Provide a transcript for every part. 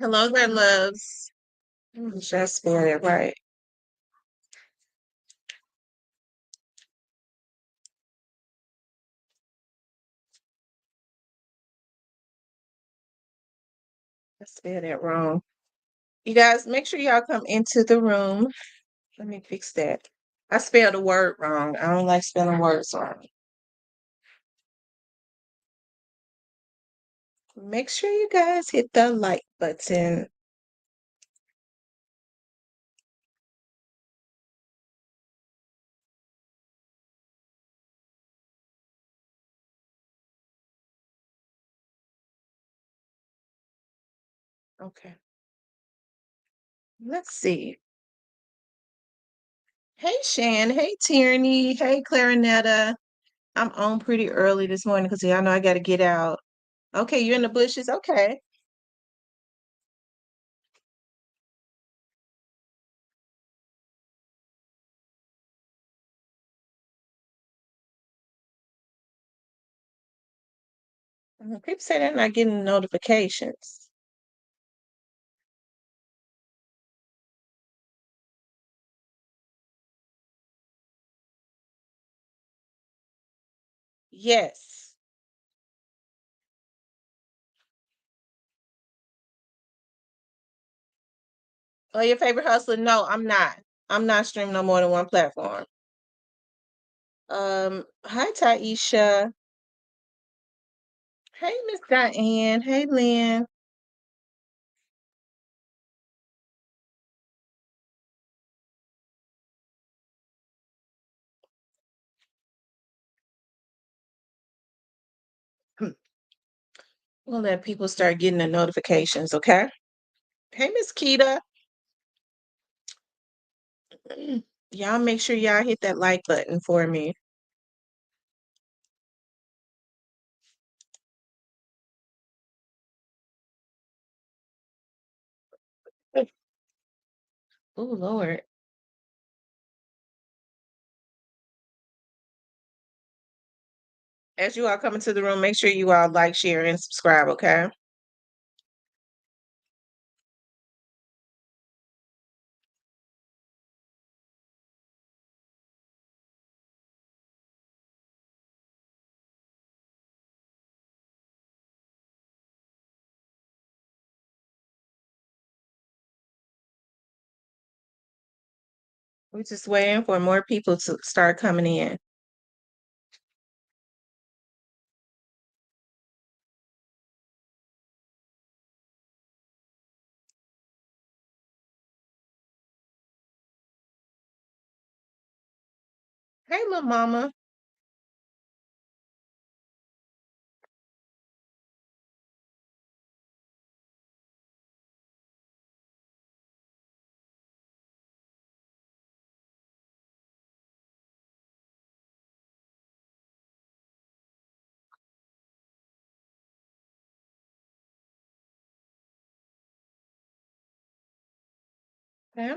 Hello there, loves. Just spell it right. I spelled it wrong. You guys, make sure y'all come into the room. Let me fix that. I spelled a word wrong. I don't like spelling words wrong. Make sure you guys hit the like button. Okay. Let's see. Hey, Shan. Hey, Tierney. Hey, Clarinetta. I'm on pretty early this morning because y'all know I got to get out. Okay, you're in the bushes. Okay. People say they're not getting notifications. Yes. Oh, your favorite hustler? No, I'm not. I'm not streaming no more than one platform. Hi Taisha. Hey Miss Diane. Hey Lynn. We'll let people start getting the notifications, okay? Hey Miss Keita. Y'all make sure y'all hit that like button for me. Oh Lord. As you all come into the room, make sure you all like, share, and subscribe, okay? We're just waiting for more people to start coming in. Hey little mama. Okay.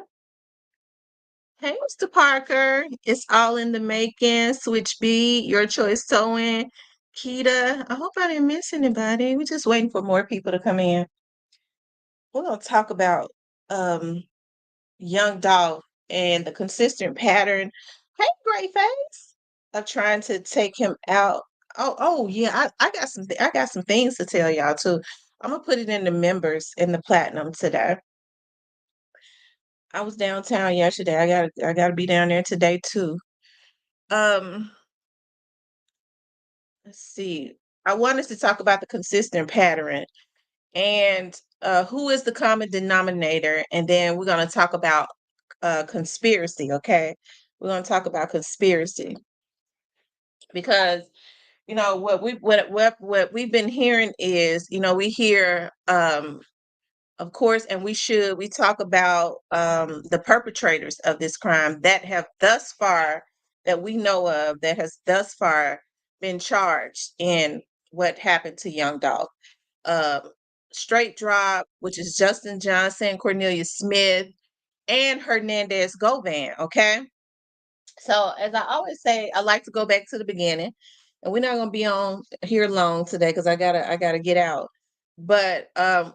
Hey, Mr. Parker. It's all in the making. Switch B, your choice sewing. Keita. I hope I didn't miss anybody. We're just waiting for more people to come in. We're gonna talk about um young dog and the consistent pattern. Hey, great face of trying to take him out. Oh yeah, I got I got some things to tell y'all too. I'm gonna put it in the members in the platinum today. I was downtown yesterday. I gotta be down there today too. Um, let's see. I wanted to talk about the consistent pattern and who is the common denominator, and then we're gonna talk about conspiracy. Okay, we're gonna talk about conspiracy because what we've been hearing is we hear of course, and we talk about the perpetrators of this crime that have thus far that we know of that has thus far been charged in what happened to Young Dog. Um, Straight Drop, which is Justin Johnson, Cornelia Smith, and Hernandez Govan. Okay, so as I always say, I like to go back to the beginning, and we're not gonna be on here long today because I gotta get out. But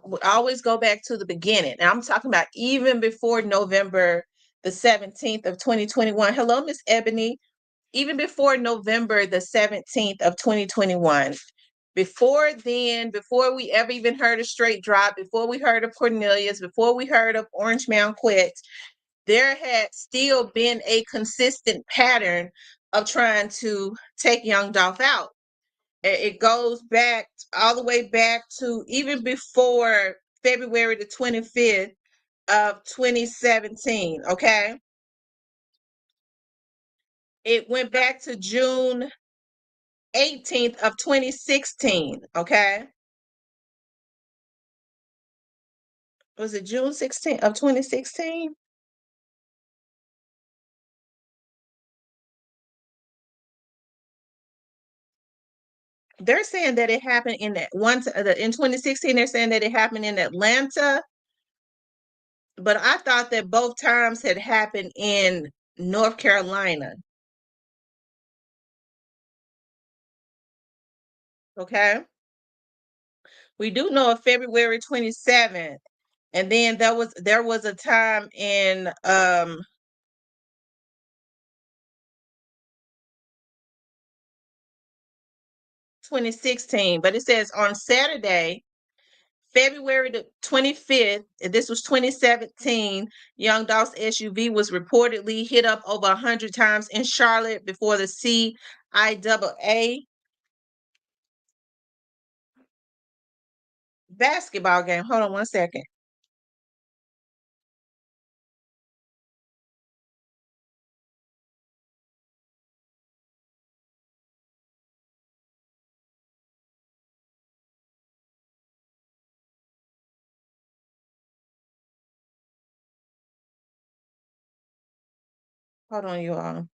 we always go back to the beginning. And I'm talking about even before November the 17th of 2021. Hello, Miss Ebony. Even before November the 17th of 2021. Before then, before we ever even heard of Straight Drop, before we heard of Cornelius, before we heard of Orange Mound Quet, there had still been a consistent pattern of trying to take Young Dolph out. It goes back all the way back to even before February the 25th of 2017. Okay. It went back to June 18th of 2016. Okay. Was it June 16th of 2016? They're saying that it happened in that in 2016. They're saying that it happened in Atlanta, but I thought that both times had happened in North Carolina. Okay. We do know of February 27th. And then there was a time in 2016, but it says on Saturday, February the 25th, and this was 2017, Young Dolph's SUV was reportedly hit up over 100 times in Charlotte before the CIAA basketball game. Hold on one second. Hold on, you all.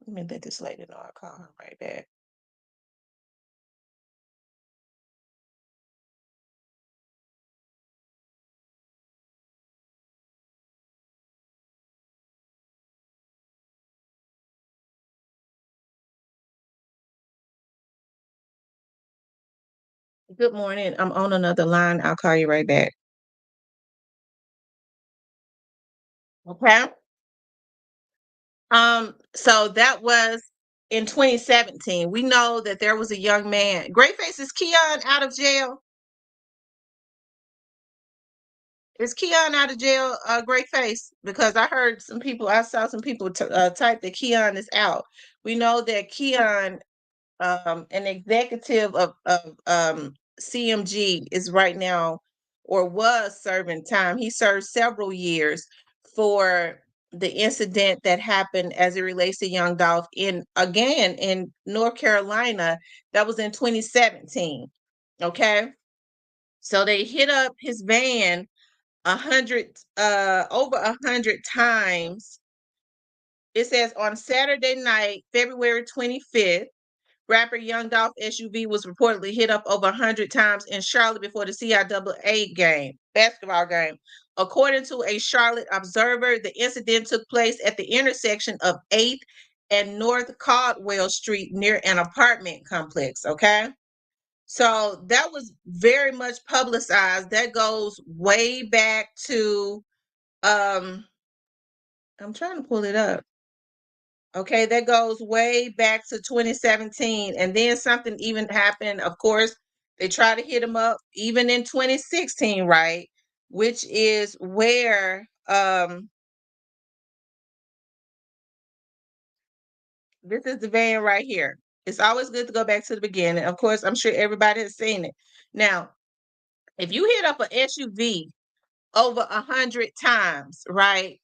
Let me let this lady know I'll call her right back. Good morning. I'm on another line. I'll call you right back. Okay. So that was in 2017. We know that there was a young man. Grayface, is Keon out of jail? Is Keon out of jail, Grayface? Because I saw some people type that Keon is out. We know that Keon, an executive of CMG, is right now or was serving time. He served several years for the incident that happened as it relates to Young Dolph in North Carolina. That was in 2017. Okay. So they hit up his van over 100 times. It says on Saturday night, February 25th, rapper Young Dolph SUV was reportedly hit up over 100 times in Charlotte before the CIAA basketball game. According to a Charlotte observer, the incident took place at the intersection of 8th and North Caldwell Street near an apartment complex. Okay. So that was very much publicized. That goes way back to, um, I'm trying to pull it up. Okay, that goes way back to 2017. And then something even happened. Of course, they try to hit him up even in 2016, right? Which is where this is the van right here. It's always good to go back to the beginning. Of course, I'm sure everybody has seen it. Now, if you hit up an SUV over 100 times, right?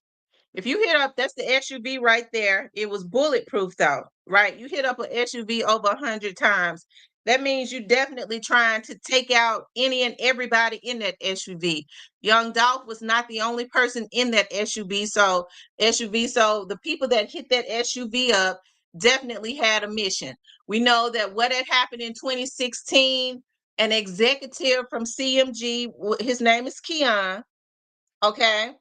If you hit up, that's the SUV right there. It was bulletproof though, right? You hit up an SUV over 100 times. That means you definitely trying to take out any and everybody in that SUV. Young Dolph was not the only person in that SUV. So the people that hit that SUV up definitely had a mission. We know that what had happened in 2016, an executive from CMG, his name is Keon, okay,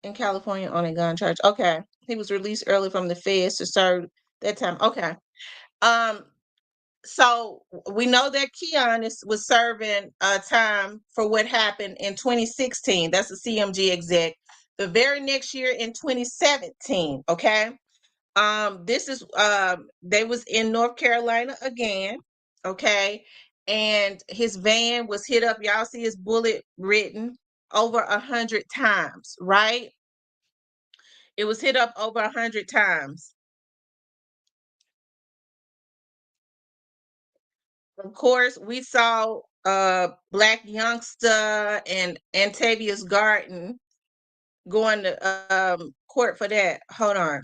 in California on a gun charge. Okay. He was released early from the feds to serve that time. Okay. Um, So we know that Keon was serving time for what happened in 2016. That's a CMG exec. The very next year in 2017, okay? This is they was in North Carolina again, okay? And his van was hit up. Y'all see his bullet written over 100 times, right? It was hit up over 100 times. Of course, we saw Black Youngster and Antavius Garden going to court for that. Hold on.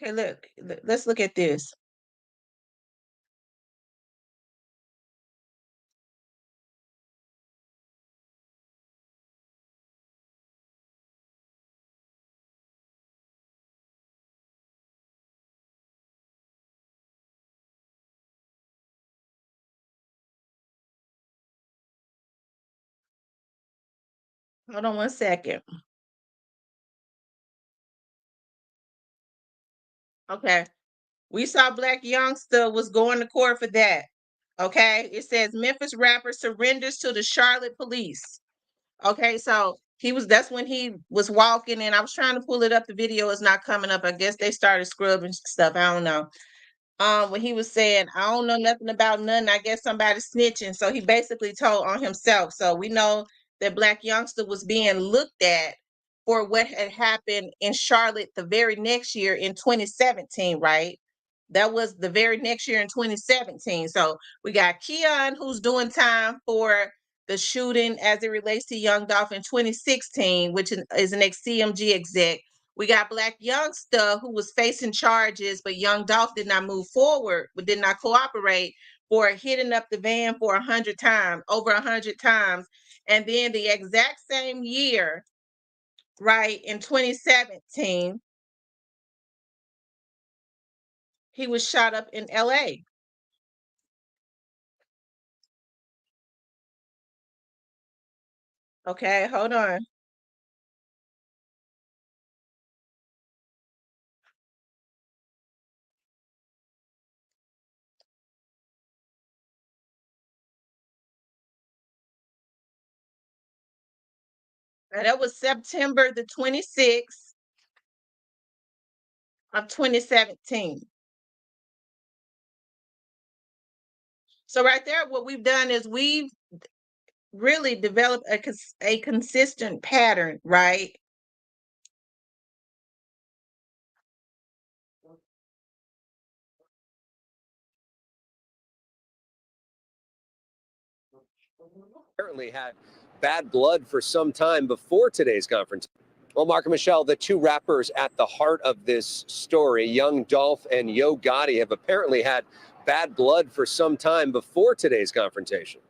Okay, look, let's look at this. Hold on one second. Okay. We saw Black Youngster was going to court for that. Okay. It says Memphis rapper surrenders to the Charlotte police. Okay, so that's when he was walking, and I was trying to pull it up. The video is not coming up. I guess they started scrubbing stuff. I don't know. When he was saying, I don't know nothing about nothing. I guess somebody snitching. So he basically told on himself. So we know that Black Youngster was being looked at for what had happened in Charlotte the very next year in 2017, right? That was the very next year in 2017. So we got Keon, who's doing time for the shooting as it relates to Young Dolph in 2016, which is an ex-CMG exec. We got Black Youngster, who was facing charges, but Young Dolph did not move forward, but did not cooperate for hitting up the van for 100 times, over 100 times. And then the exact same year, right, in 2017, he was shot up in LA. Okay, hold on. Now, that was September the 26th of 2017. So right there, what we've done is we've really developed a consistent pattern, right? Apparently had bad blood for some time before today's conference. Well, Mark and Michelle, the two rappers at the heart of this story, Young Dolph and Yo Gotti, have apparently had bad blood for some time before today's confrontation.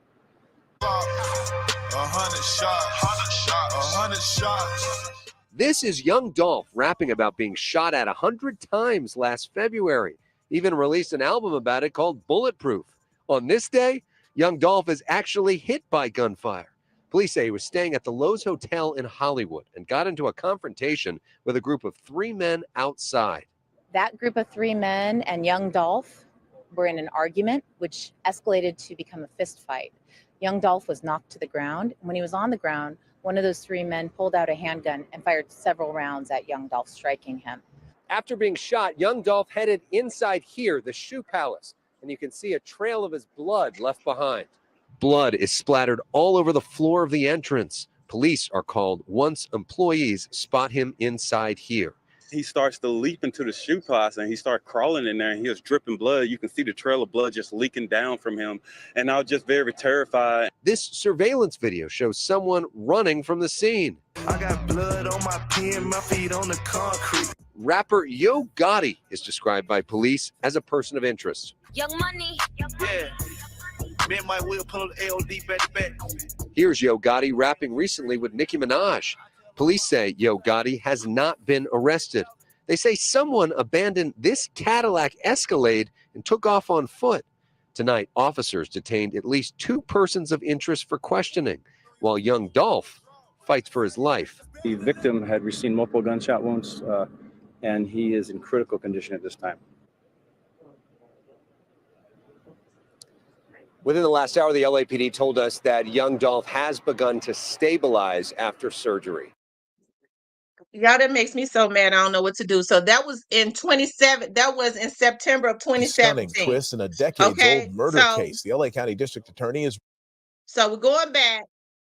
100 shots. This is Young Dolph rapping about being shot at 100 times last February. Even released an album about it called Bulletproof. On this day, Young Dolph is actually hit by gunfire. Police say he was staying at the Lowe's Hotel in Hollywood and got into a confrontation with a group of three men outside. That group of three men and Young Dolph were in an argument, which escalated to become a fist fight. Young Dolph was knocked to the ground. When he was on the ground, one of those three men pulled out a handgun and fired several rounds at Young Dolph, striking him. After being shot, Young Dolph headed inside here, the Shoe Palace, and you can see a trail of his blood left behind. Blood is splattered all over the floor of the entrance. Police are called once employees spot him inside here. He starts to leap into the shoe palace and he starts crawling in there and he was dripping blood. You can see the trail of blood just leaking down from him. And I was just very terrified. This surveillance video shows someone running from the scene. I got blood on my pen, my feet on the concrete. Rapper Yo Gotti is described by police as a person of interest. Young Money. Yeah. Man, my wheel pull the AOD back. Here's Yo Gotti rapping recently with Nicki Minaj. Police say Yo Gotti has not been arrested. They say someone abandoned this Cadillac Escalade and took off on foot. Tonight, officers detained at least 2 persons of interest for questioning, while young Dolph fights for his life. The victim had received multiple gunshot wounds, and he is in critical condition at this time. Within the last hour, the LAPD told us that young Dolph has begun to stabilize after surgery. Y'all, that makes me so mad. I don't know what to do. So that was in September of 2017. Stunning twist in a decades-old murder case. The LA County District Attorney is. So we're going back.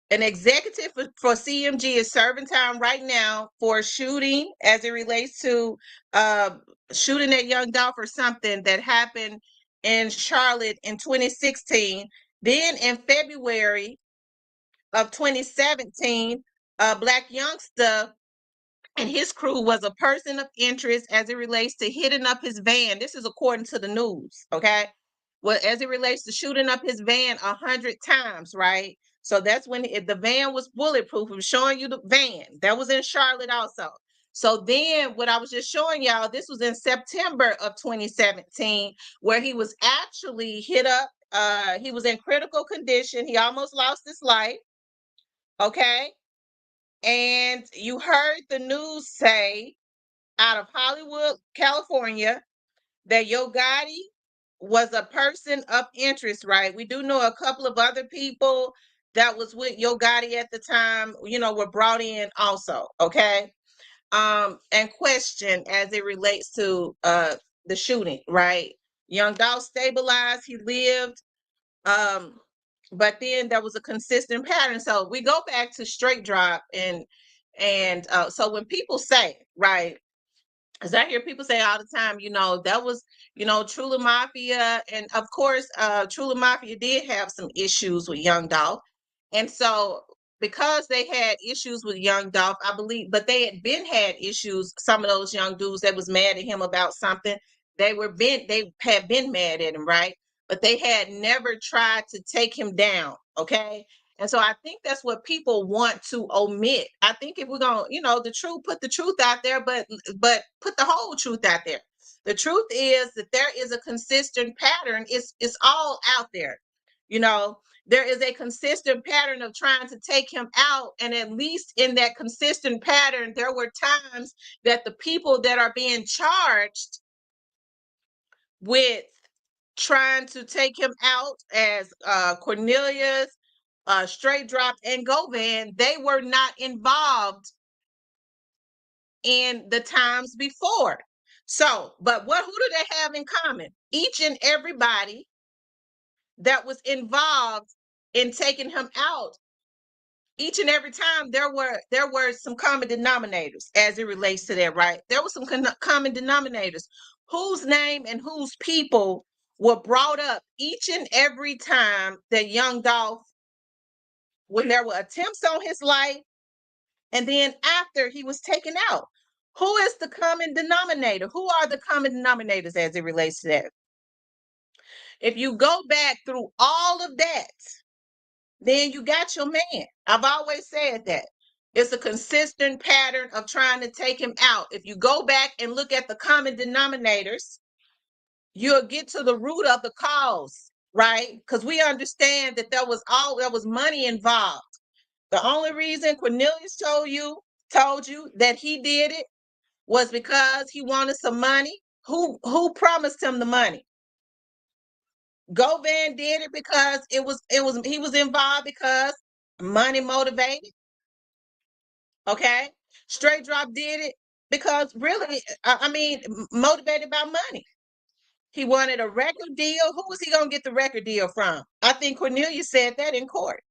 An executive for CMG is serving time right now for shooting as it relates to shooting at young Dolph or something that happened in Charlotte in 2016. Then in February of 2017, a Black youngster and his crew was a person of interest as it relates to hitting up his van. This is according to the news, okay? Well, as it relates to shooting up his van 100 times, right? So that's when the van was bulletproof. I'm showing you the van. That was in Charlotte also. So then what I was just showing y'all, this was in September of 2017, where he was actually hit up. He was in critical condition. He almost lost his life, okay? And you heard the news say out of Hollywood, California, that Yo Gotti was a person of interest, right? We do know a couple of other people that was with Yo Gotti at the time, were brought in also, okay? And questioned as it relates to the shooting, right? Young Dolph stabilized, he lived, but then there was a consistent pattern. So we go back to straight drop and so when people say, right, as I hear people say all the time, that was, Trula Mafia. And of course, Trula Mafia did have some issues with Young Dolph. And so because they had issues with Young Dolph, I believe, but they had issues, some of those young dudes that was mad at him about something, they had been mad at him, right? But they had never tried to take him down, okay? And so I think that's what people want to omit. I think if we're going to, the truth, put the truth out there, but put the whole truth out there. The truth is that there is a consistent pattern. It's all out there. There is a consistent pattern of trying to take him out. And at least in that consistent pattern, there were times that the people that are being charged with trying to take him out, as Cornelius, Straight Drop, and Govan, they were not involved in the times before. So, but who do they have in common? Each and everybody that was involved in taking him out, each and every time there were some common denominators as it relates to that, right? There were some common denominators whose name and whose people were brought up each and every time that Young Dolph, when there were attempts on his life, and then after he was taken out. Who is the common denominator? Who are the common denominators as it relates to that? If you go back through all of that, then you got your man. I've always said that. It's a consistent pattern of trying to take him out. If you go back and look at the common denominators, you'll get to the root of the cause, right? Because we understand that there was money involved. The only reason Cornelius told you that he did it was because he wanted some money. Who promised him the money? Govan did it because he was involved because money motivated. Okay. Straight Drop did it because really, motivated by money. He wanted a record deal. Who was he going to get the record deal from? I think Cornelius said that in court.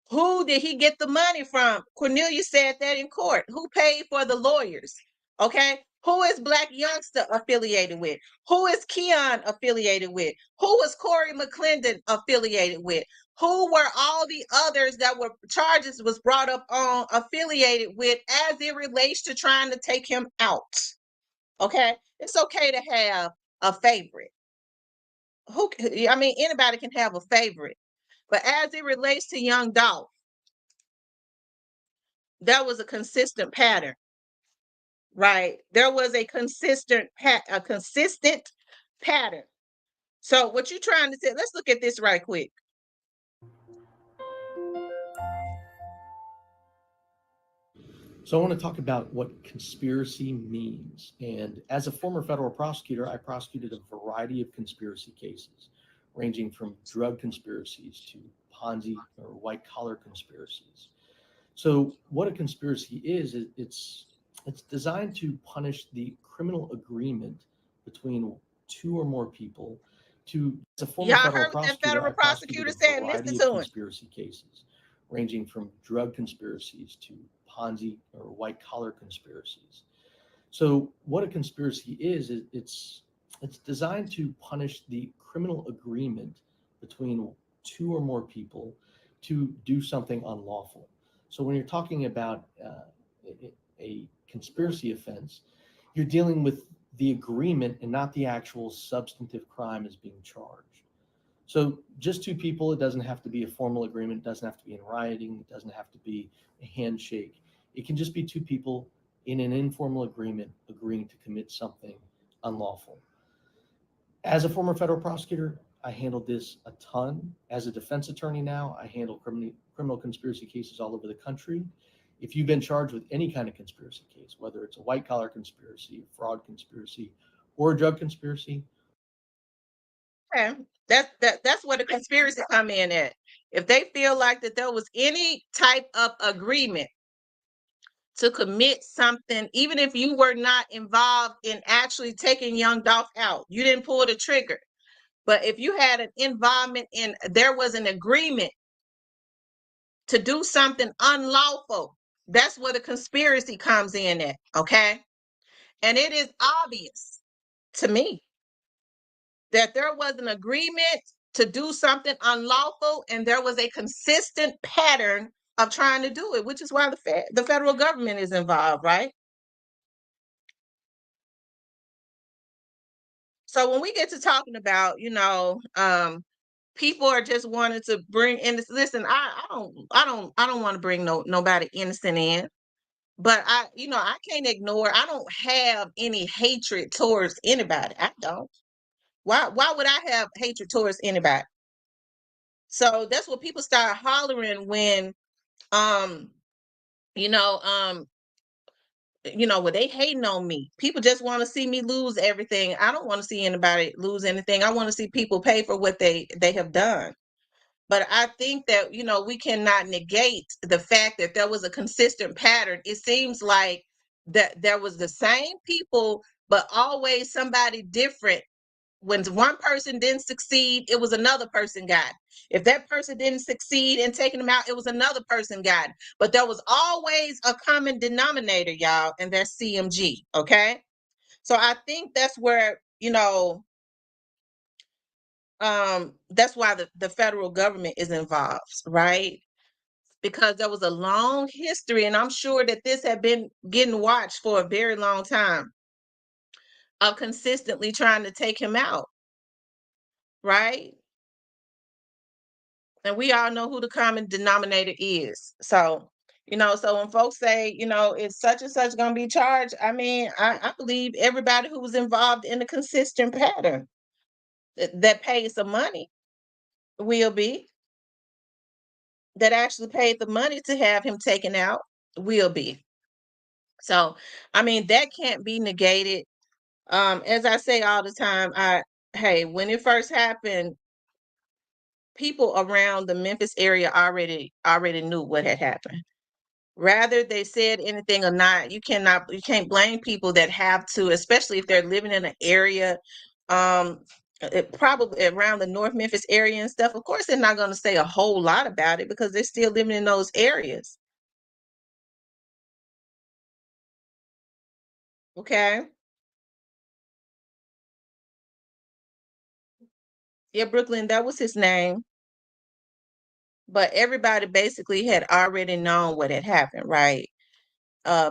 Who did he get the money from? Cornelius said that in court. Who paid for the lawyers? Okay. Who is Black Youngster affiliated with? Who is Keon affiliated with? Who was Corey McClendon affiliated with? Who were all the others that were charges was brought up on affiliated with as it relates to trying to take him out? Okay. It's okay to have a favorite. Anybody can have a favorite. But as it relates to Young Dolph, that was a consistent pattern. right? There was a consistent pattern. So what you're trying to say, let's look at this right quick. So I want to talk about what conspiracy means. And as a former federal prosecutor, I prosecuted a variety of conspiracy cases, ranging from drug conspiracies to Ponzi or white collar conspiracies. So what a conspiracy is it's designed to punish the criminal agreement between two or more people. As a former Y'all federal heard what that prosecutor, federal I prosecuted prosecutor a said? Listen variety of to him. conspiracy cases, ranging from drug conspiracies to Ponzi or white collar conspiracies. So what a conspiracy is it's designed to punish the criminal agreement between two or more people to do something unlawful. So when you're talking about a conspiracy offense, you're dealing with the agreement and not the actual substantive crime as being charged. So just two people, it doesn't have to be a formal agreement, it doesn't have to be in writing, it doesn't have to be a handshake. It can just be two people in an informal agreement agreeing to commit something unlawful. As a former federal prosecutor, I handled this a ton. As a defense attorney now, I handle criminal conspiracy cases all over the country. If you've been charged with any kind of conspiracy case, whether it's a white collar conspiracy, a fraud conspiracy, or a drug conspiracy. Okay. That's where the conspiracy come in at. If they feel like that there was any type of agreement to commit something, even if you were not involved in actually taking young Dolph out, you didn't pull the trigger. But if you had an involvement in, there was an agreement to do something unlawful, that's where the conspiracy comes in at, okay? And it is obvious to me that there was an agreement to do something unlawful, and there was a consistent pattern of trying to do it, which is why the federal government is involved, right? So when we get to talking about, people are just wanting to bring in this. Listen, I don't want to bring nobody innocent in, but I can't ignore. I don't have any hatred towards anybody. I don't. Why would I have hatred towards anybody? So that's what people start hollering when, um, you know, um, when they hating on me. People just want to see me lose everything. I don't want to see anybody lose anything. I want to see people pay for what they have done. But I think that, we cannot negate the fact that there was a consistent pattern. It seems like that there was the same people, but always somebody different. When one person didn't succeed, it was another person got it. If that person didn't succeed in taking them out, it was another person got it. But there was always a common denominator, y'all, and that's CMG. Okay. So I think that's where, that's why the federal government is involved, right? Because there was a long history, and I'm sure that this had been getting watched for a very long time, of consistently trying to take him out, right? And we all know who the common denominator is. So, so when folks say, it's such and such going to be charged, I mean, I believe everybody who was involved in the consistent pattern that paid some money will be, that actually paid the money to have him taken out will be. So, I mean, that can't be negated. As I say all the time, hey, when it first happened, people around the Memphis area already knew what had happened. Rather they said anything or not, you can't blame people that have to, especially if they're living in an area, probably around the North Memphis area and stuff. Of course, they're not going to say a whole lot about it because they're still living in those areas. Okay. Yeah, Brooklyn, that was his name. But everybody basically had already known what had happened, right?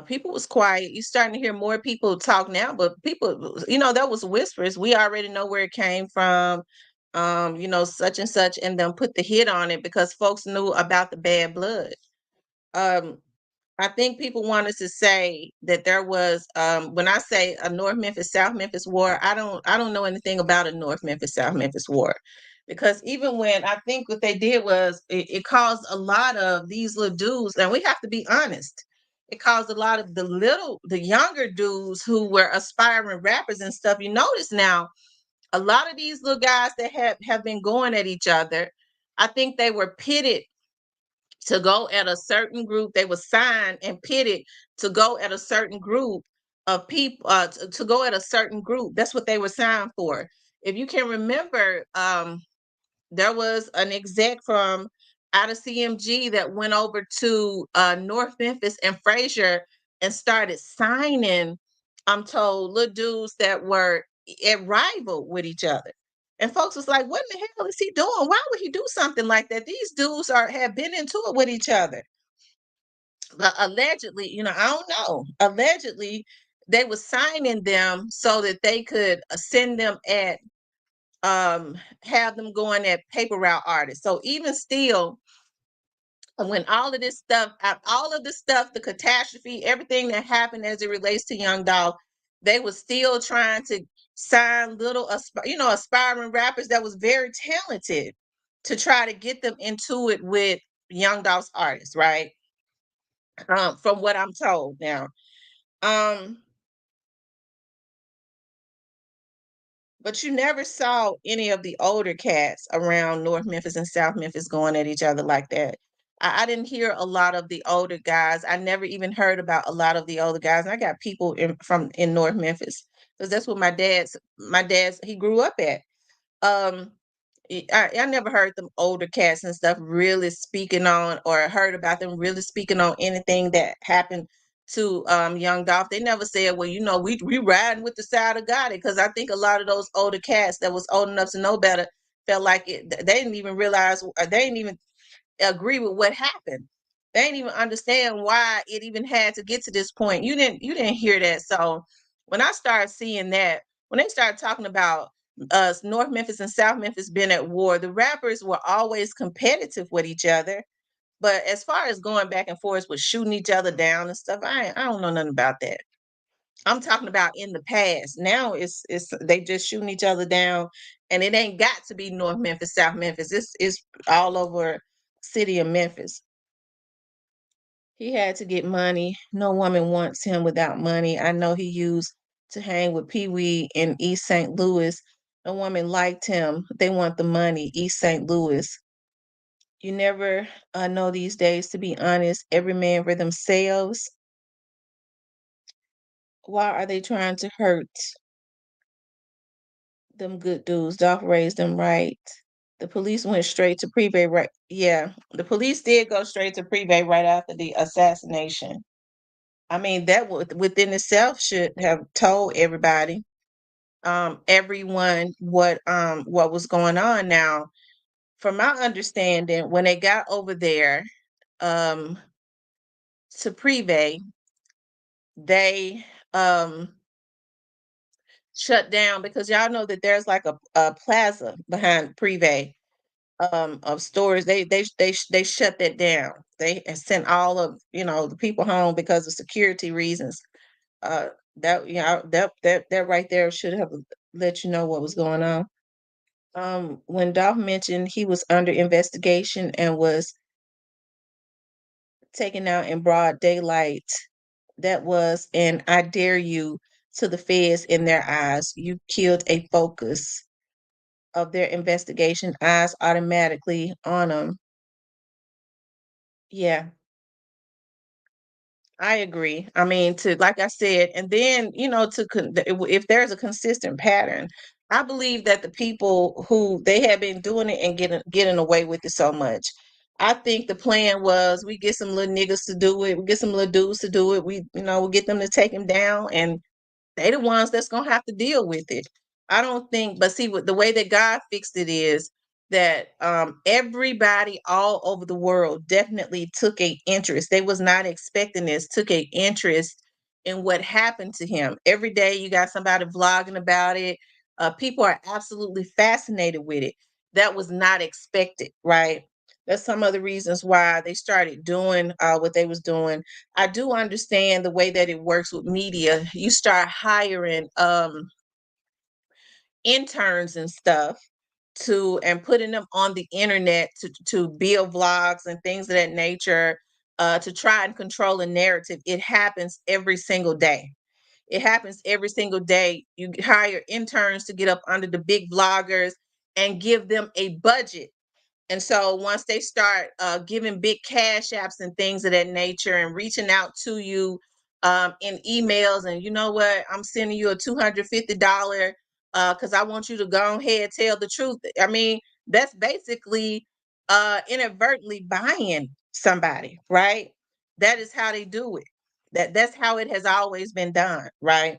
People was quiet. You're starting to hear more people talk now, but people, that was whispers. We already know where it came from. Such and such, and then put the hit on it because folks knew about the bad blood. Um, I think people wanted to say that there was when I say a North Memphis South Memphis war, I don't know anything about a North Memphis South Memphis war, because even when I think what they did was it caused a lot of these little dudes, and we have to be honest, it caused a lot of the younger dudes who were aspiring rappers and stuff. You notice now a lot of these little guys that have been going at each other, I think they were pitted to go at a certain group. They were signed and pitted to go at a certain group of people, to go at a certain group. That's what they were signed for. If you can remember, there was an exec from out of CMG that went over to North Memphis and Frazier and started signing, I'm told, little dudes that were at rival with each other. And folks was like, what in the hell is he doing? Why would he do something like that? These dudes have been into it with each other. But allegedly, I don't know. Allegedly, they were signing them so that they could send them at have them going at paper route artists. So even still, when all of the stuff, the catastrophe, everything that happened as it relates to Young Dolph, they were still trying to sign little, aspiring rappers that was very talented to try to get them into it with Young Dolph's artists, right? From what I'm told now. Um, But you never saw any of the older cats around North Memphis and South Memphis going at each other like that. I didn't hear a lot of the older guys. I never even heard about a lot of the older guys. And I got people in North Memphis because that's what my dad's he grew up at. Um, I never heard them older cats and stuff really speaking on, or heard about them really speaking on anything that happened to Young Dolph. They never said, well, we riding with the side of God, because I think a lot of those older cats that was old enough to know better felt like they didn't even realize, or they didn't even agree with what happened. They didn't even understand why it even had to get to this point. You didn't hear that. So when I started seeing that, when they started talking about North Memphis and South Memphis being at war, the rappers were always competitive with each other. But as far as going back and forth with shooting each other down and stuff, I don't know nothing about that. I'm talking about in the past. Now it's they just shooting each other down, and it ain't got to be North Memphis, South Memphis. It's all over city of Memphis. He had to get money. No woman wants him without money. I know he used to hang with Pee Wee in East St. Louis. No woman liked him. They want the money. East St. Louis. You never know these days, to be honest. Every man for themselves. Why are they trying to hurt them good dudes? Dolph raised them right. The police went straight to Privé, right? Yeah, the police did go straight to Privé right after the assassination. I mean, that within itself should have told everybody, everyone what was going on. Now, from my understanding, when they got over there um, to Privé, they shut down, because y'all know that there's like a plaza behind Privé of stores. They shut that down. They sent all of the people home because of security reasons. Uh, that right there should have let you know what was going on. When Dolph mentioned he was under investigation and was taken out in broad daylight, that was an "I dare you" to the feds in their eyes. You killed a focus of their investigation. Eyes automatically on them. Yeah, I agree. I mean, to like I said, and then if there's a consistent pattern, I believe that the people who they have been doing it and getting away with it so much. I think the plan was we get some little niggas to do it, we get some little dudes to do it. We get them to take him down, and they the ones that's gonna have to deal with it. I don't think, but see, what the way that God fixed it is that everybody all over the world definitely took a interest. They was not expecting this, took a interest in what happened to him. Every day you got somebody vlogging about it. People are absolutely fascinated with it. That was not expected, right? That's some of the reasons why they started doing what they was doing. I do understand the way that it works with media. You start hiring interns and stuff and putting them on the internet to build vlogs and things of that nature, to try and control a narrative. It happens every single day. It happens every single day. You hire interns to get up under the big vloggers and give them a budget. And so once they start giving big cash apps and things of that nature and reaching out to you in emails, and you know what, I'm sending you a $250 because I want you to go ahead tell the truth. I mean, that's basically inadvertently buying somebody, right? That is how they do it. That's how it has always been done, right?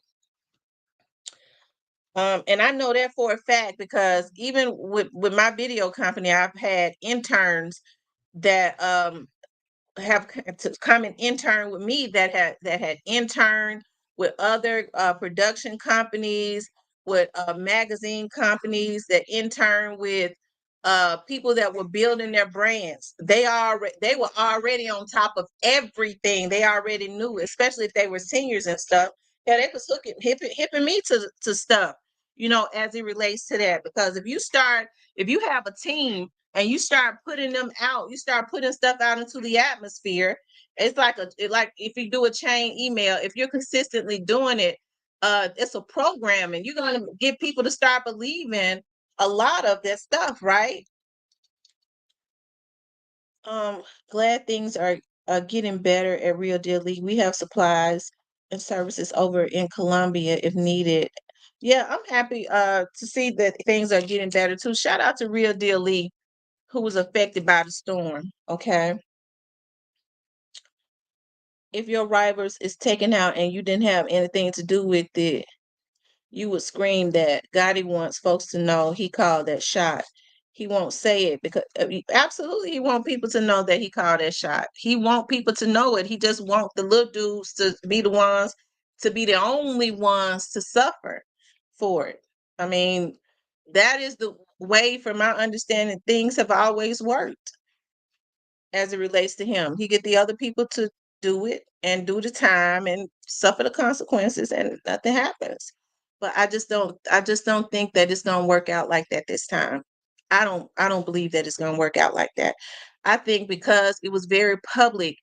And I know that for a fact because even with my video company, I've had interns that have to come and intern with me that had interned with other production companies, with magazine companies, that intern with people that were building their brands. They were already on top of everything. They already knew, especially if they were seniors and stuff. Yeah, they was hipping me to stuff, as it relates to that. Because if you have a team and you start putting them out, you start putting stuff out into the atmosphere. It's like if you do a chain email, if you're consistently doing it, it's a program, and you're gonna get people to start believing a lot of that stuff, right? Um, Glad things are getting better at Real Deal League. We have supplies and services over in Colombia if needed. Yeah, I'm happy to see that things are getting better too. Shout out to Real Deal League, who was affected by the storm. Okay. If your rivals is taken out and you didn't have anything to do with it, you would scream that. Gotti wants folks to know he called that shot. He won't say it because absolutely he want people to know that he called that shot. He want people to know it. He just want the little dudes to be the ones, to be the only ones to suffer for it. I mean, that is the way, from my understanding, things have always worked as it relates to him. He get the other people to do it and do the time and suffer the consequences, and nothing happens. But I just don't think that it's gonna work out like that this time. I don't believe that it's gonna work out like that. I think because it was very public,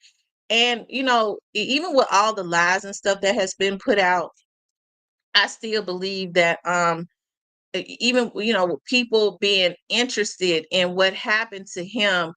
and even with all the lies and stuff that has been put out, I still believe that even with people being interested in what happened to him,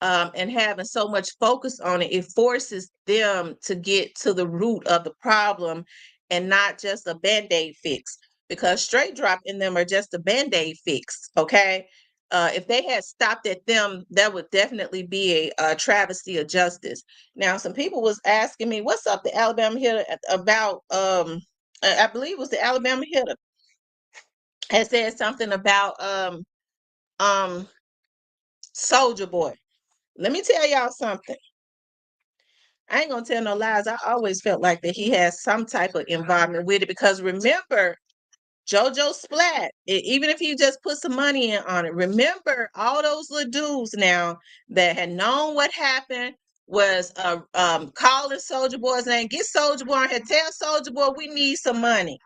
and having so much focus on it, it forces them to get to the root of the problem and not just a band-aid fix. Because straight drop in them are just a band-aid fix. Okay. If they had stopped at them, that would definitely be a travesty of justice. Now, some people was asking me, what's up the Alabama hitter about, I believe it was the Alabama hitter had said something about um Soldier Boy. Let me tell y'all something. I ain't gonna tell no lies. I always felt like that he has some type of involvement with it, because remember JoJo Splat, even if he just put some money in on it, remember all those little dudes now that had known what happened was calling Soldier Boy's name, get Soldier Boy on here, tell Soldier Boy we need some money.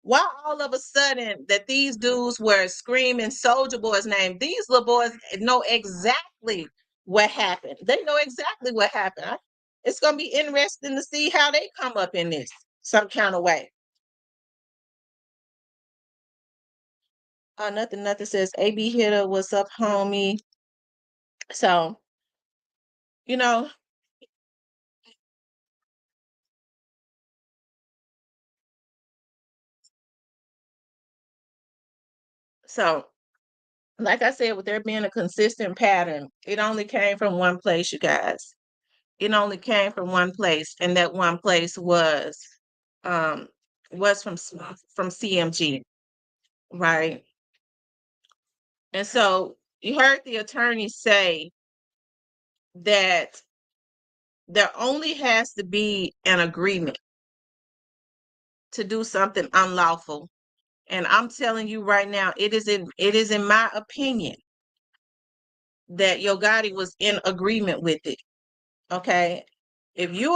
Why all of a sudden that these dudes were screaming Soldier Boy's name? These little boys know exactly what happened. They know exactly what happened. It's going to be interesting to see how they come up in this some kind of way. Nothing says AB hitter, what's up, homie? So, you know, so like I said, with there being a consistent pattern, it only came from one place, you guys. It only came from one place, and that one place um was from CMG, right? And so you heard the attorney say that there only has to be an agreement to do something unlawful. And I'm telling you right now, it is in my opinion that Yo Gotti was in agreement with it. Okay. If you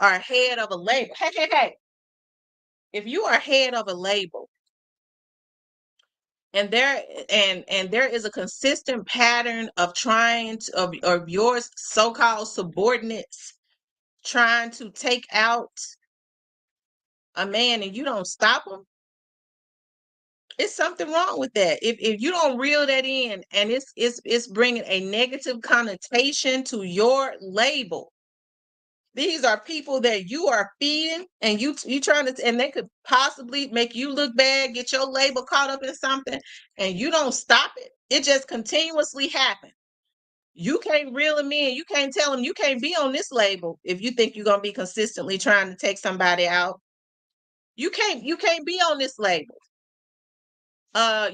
are head of a label, hey, if you are head of a label and there is a consistent pattern of trying to, of your so-called subordinates trying to take out a man and you don't stop them, it's something wrong with that. If you don't reel that in and it's bringing a negative connotation to your label. These are people that you are feeding, and you trying to, and they could possibly make you look bad, get your label caught up in something, and you don't stop it. It just continuously happens. You can't reel them in. You can't tell them you can't be on this label if you think you're gonna be consistently trying to take somebody out. You can't be on this label.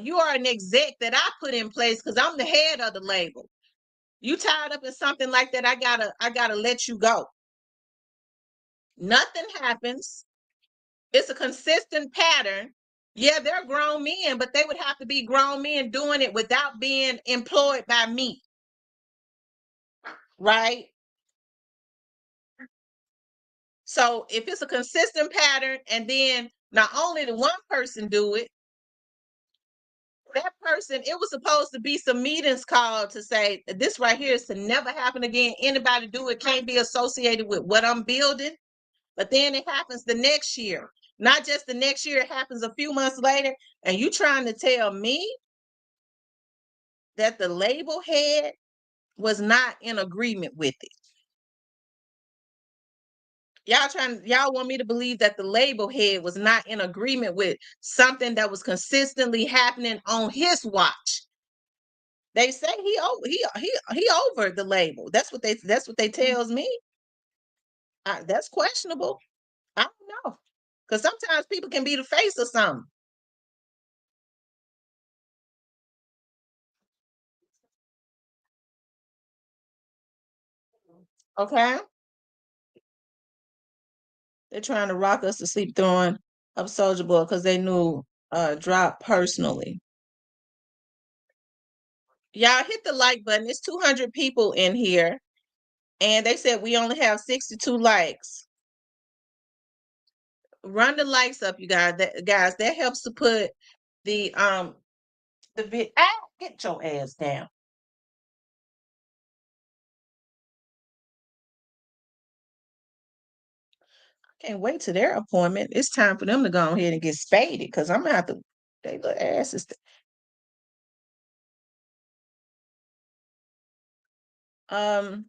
You are an exec that I put in place because I'm the head of the label. You tied up in something like that, I gotta let you go. Nothing happens. It's a consistent pattern. Yeah, they're grown men, but they would have to be grown men doing it without being employed by me. Right? So if it's a consistent pattern and then not only the one person do it, that person, it was supposed to be some meetings called to say this right here is to never happen again. Anybody do it can't be associated with what I'm building. But then it happens the next year. Not just the next year, it happens a few months later. And you trying to tell me that the label head was not in agreement with it. Y'all want me to believe that the label head was not in agreement with something that was consistently happening on his watch. They say he over the label. That's what they tells me. That's questionable. I don't know. Because sometimes people can be the face of something. Okay? They're trying to rock us to sleep throwing up Soldier Boy because they knew Drop personally. Y'all hit the like button. It's 200 people in here. And they said we only have 62 likes. Run the likes up, you guys. That helps to put the get your ass down. Can't wait to their appointment. It's time for them to go ahead and get spaded because I'm gonna have to. They little asses. Um.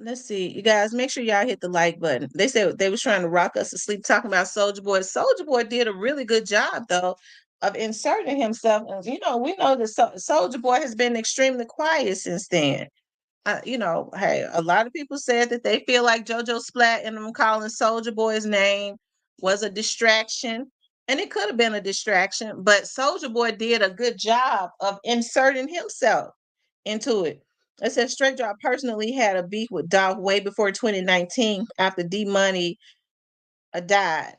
Let's see, you guys. Make sure y'all hit the like button. They said they was trying to rock us to sleep talking about Soldier Boy. Soldier Boy did a really good job though of inserting himself. And we know that Soldier Boy has been extremely quiet since then. Hey, a lot of people said that they feel like JoJo Splat and them calling Soldier Boy's name was a distraction, and it could have been a distraction, but Soldier Boy did a good job of inserting himself into it. It says Straight Drop personally had a beef with Dolph way before 2019 after D Money died.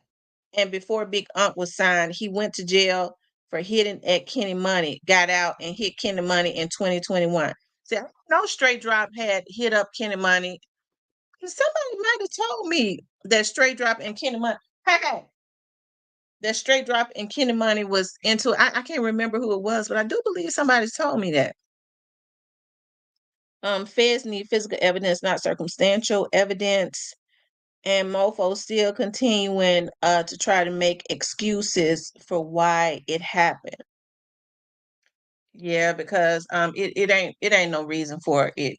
And before Big Ump was signed, he went to jail for hitting at Kenny Money, got out and hit Kenny Money in 2021. See, I know Straight Drop had hit up Kenny Money. Somebody might have told me that Straight Drop and Kenny Money, hey, that Straight Drop and Kenny Money was into. I can't remember who it was, but I do believe somebody told me that. Feds need physical evidence, not circumstantial evidence. And Mofo still continuing to try to make excuses for why it happened. Yeah, because it ain't no reason for it.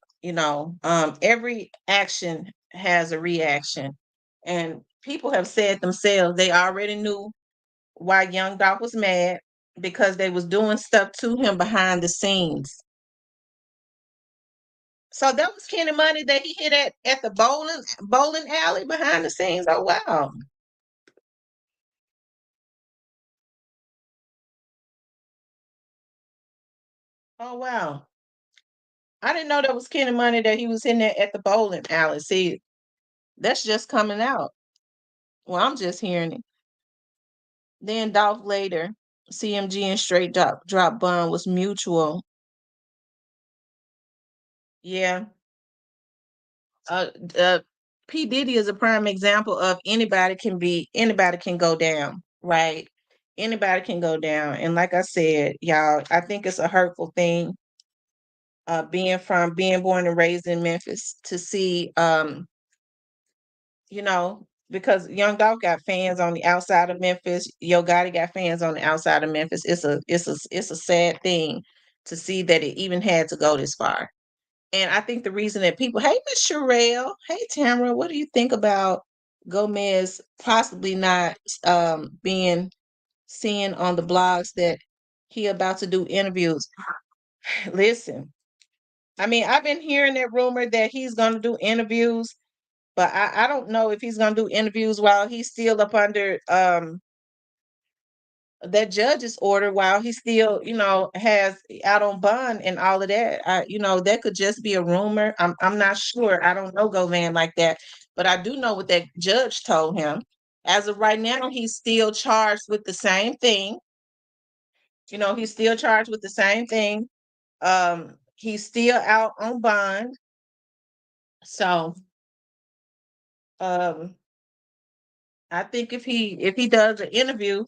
Every action has a reaction, and people have said themselves they already knew why Young Doc was mad because they was doing stuff to him behind the scenes. So that was Kenny Money that he hit at the bowling alley behind the scenes. Oh wow. Oh wow. I didn't know that was Kenny Money that he was in there at the bowling alley. See, that's just coming out. Well, I'm just hearing it. Then Dolph later, CMG and straight drop bun was mutual. Yeah. Uh, uh, P Diddy is a prime example of anybody can go down, right? Anybody can go down, and like I said, y'all, I think it's a hurtful thing. Being born and raised in Memphis to see, you know, because Young Dolph got fans on the outside of Memphis. Yo Gotti got fans on the outside of Memphis. It's a sad thing to see that it even had to go this far. And I think the reason that people, hey, Miss Sherelle, hey, Tamara, what do you think about Gomez possibly not being seen on the blogs that he about to do interviews? Listen, I mean, I've been hearing that rumor that he's going to do interviews, but I don't know if he's going to do interviews while he's still up under that judge's order, while he still, has out on bond and all of that. That could just be a rumor. I'm not sure. I don't know Govan like that, but I do know what that judge told him. As of right now, he's still charged with the same thing. He's still charged with the same thing. He's still out on bond. So, um, I think if he does an interview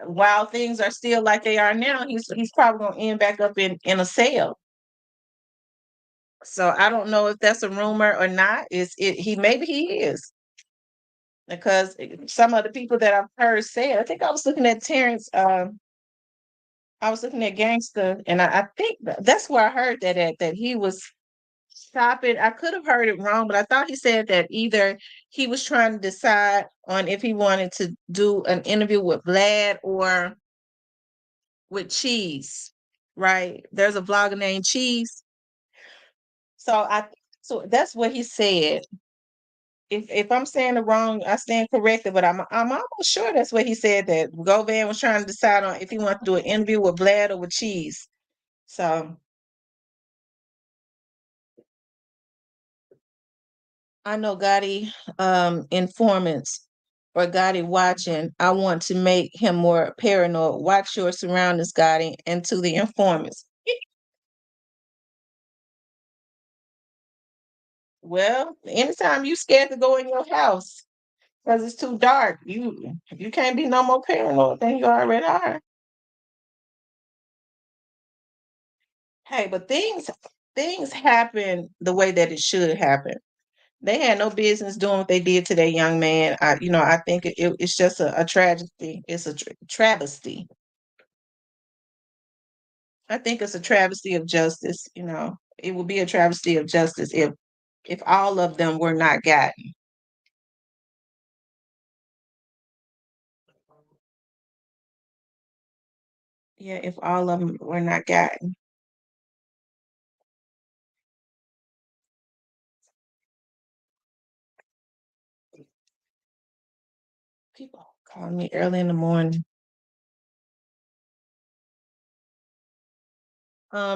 while things are still like they are now, he's probably gonna end back up in a cell. So I don't know if that's a rumor or not. Maybe he is, because some of the people that I've heard say it, I think I was looking at Terrence. I was looking at Gangster, and I think that's where I heard that he was stopping. I could have heard it wrong, but I thought he said that either he was trying to decide on if he wanted to do an interview with Vlad or with Cheese. Right? There's a vlogger named Cheese. So that's what he said. If I'm saying it wrong, I stand corrected, but I'm almost sure that's what he said, that Govan was trying to decide on if he wanted to do an interview with Vlad or with Cheese. So I know Gotti informants or Gotti watching. I want to make him more paranoid. Watch your surroundings, Gotti, and to the informants. Well, anytime you scared to go in your house because it's too dark, you can't be no more paranoid than you already are. Hey, but things happen the way that it should happen. They had no business doing what they did to that young man. I think it's just a tragedy. It's a travesty. I think it's a travesty of justice. It would be a travesty of justice if all of them were not gotten. Yeah, if all of them were not gotten. People call me early in the morning.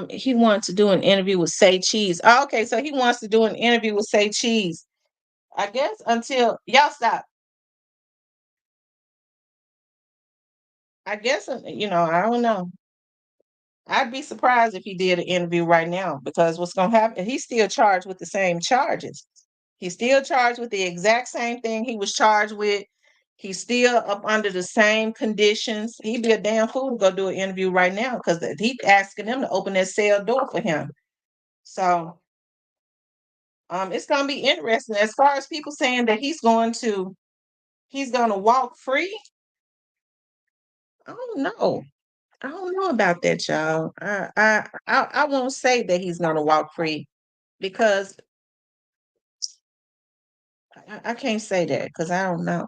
He wants to do an interview with Say Cheese. Oh, okay, so he wants to do an interview with Say Cheese. I guess until y'all stop. I guess I don't know. I'd be surprised if he did an interview right now, because what's going to happen? He's still charged with the same charges. He's still charged with the exact same thing he was charged with. He's still up under the same conditions. He'd be a damn fool to go do an interview right now, because he's asking them to open that cell door for him. So it's going to be interesting. As far as people saying that he's going to walk free, I don't know. I don't know about that, y'all. I won't say that he's gonna walk free, because I can't say that, because I don't know.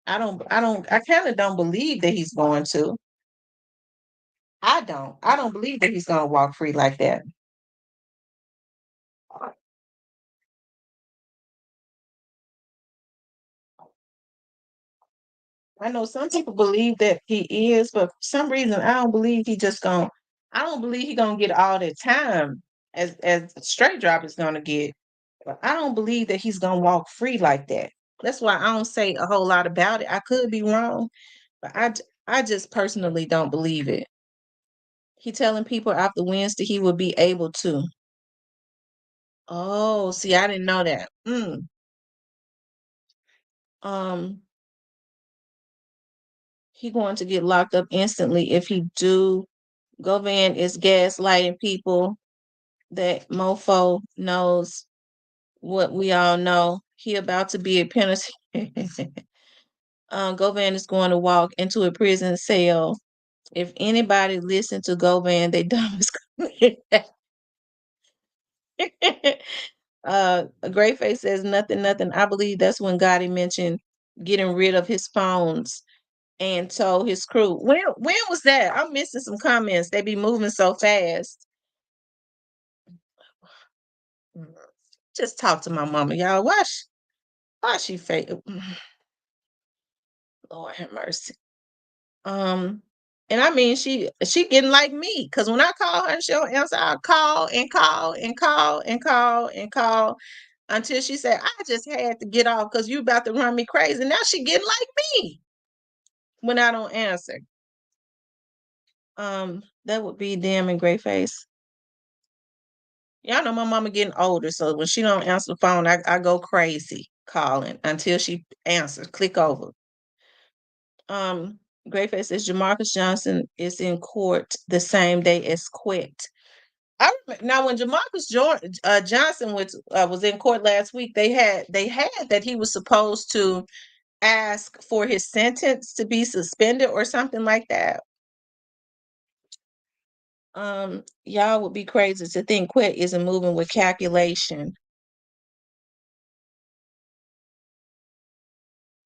I kind of don't believe that he's going to. I don't believe that he's gonna walk free like that. I know some people believe that he is, but for some reason I don't believe he just gonna. I don't believe he gonna get all that time as Straight Drop is gonna get. But I don't believe that he's gonna walk free like that. That's why I don't say a whole lot about it. I could be wrong, But I just personally don't believe it. He telling people after Wednesday he will be able to. Oh, see, I didn't know that. Um, he going to get locked up instantly if he do. Govan is gaslighting people. That mofo knows what we all know. He about to be a penalty. Govan is going to walk into a prison cell. If anybody listen to Govan, they dumb as Greyface says nothing, nothing. I believe that's when Gotti mentioned getting rid of his phones and told his crew. When was that? I'm missing some comments. They be moving so fast. Just talk to my mama, y'all. Why she fake? Lord have mercy. And I mean she getting like me because when I call her and she don't answer, I call and call and call and call and call until she said, I just had to get off because you about to run me crazy. Now she getting like me when I don't answer. That would be damn and gray face. Y'all know my mama getting older, so when she don't answer the phone, I go crazy calling until she answers. Click over. Greyface says Jamarcus Johnson is in court the same day as Quet. I remember, now when Johnson was in court last week, they had that he was supposed to ask for his sentence to be suspended or something like that. Y'all would be crazy to think Quet isn't moving with calculation.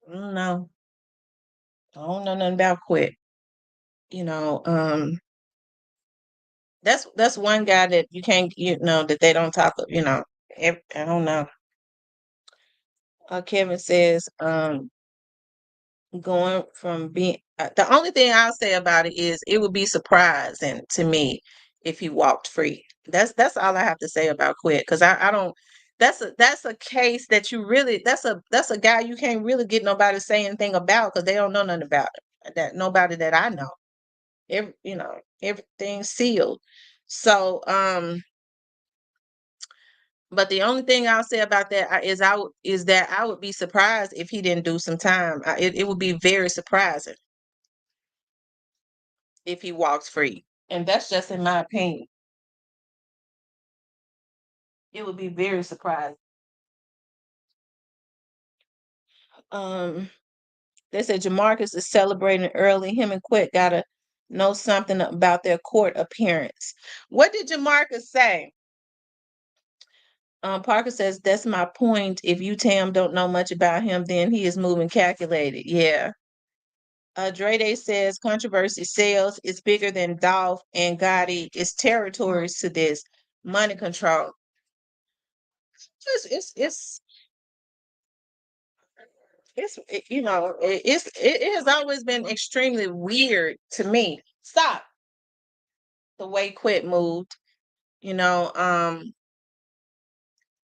I don't know. I don't know nothing about Quet. You know, that's one guy that you can't, that they don't talk. I don't know. Kevin says, going from being the only thing I'll say about it is it would be surprising to me if he walked free. That's all I have to say about Quit because I don't. That's a case that you really that's a guy you can't really get nobody to say anything about because they don't know nothing about it. That nobody that I know. Everything's sealed. So but the only thing I'll say about that is that I would be surprised if he didn't do some time. It would be very surprising if he walks free, and that's just in my opinion. It would be very surprising. Um, they said Jamarcus is celebrating early. Him and Quick gotta know something about their court appearance. What did Jamarcus say? Parker says that's my point. If you Tam don't know much about him, then he is moving calculated. Yeah. Dre says controversy sales is bigger than Dolph and Gotti. It's territories to this money control. It has always been extremely weird to me. Stop the way Quit moved.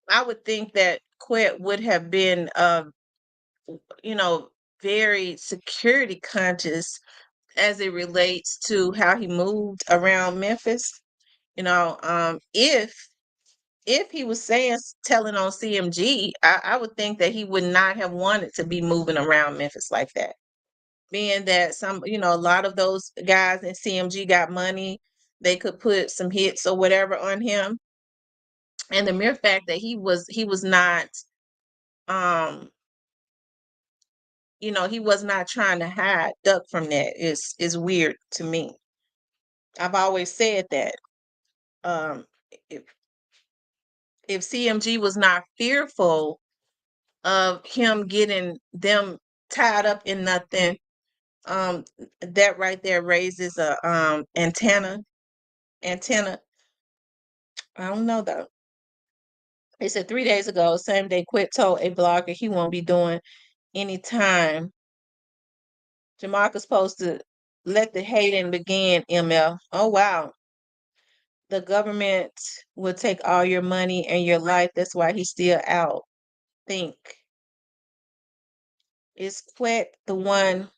I would think that Quit would have been, very security conscious as it relates to how he moved around Memphis. If he was telling on CMG, I would think that he would not have wanted to be moving around Memphis like that. Being that a lot of those guys in CMG got money, they could put some hits or whatever on him. And the mere fact that he was not, he was not trying to duck from that is weird to me. I've always said that. If CMG was not fearful of him getting them tied up in nothing, that right there raises a antenna. I don't know though. They said 3 days ago, same day, Quit told a blogger he won't be doing any time. Jamarcus supposed to let the hating begin, ML. Oh wow. The government will take all your money and your life. That's why he's still out. Think. Is Quet the one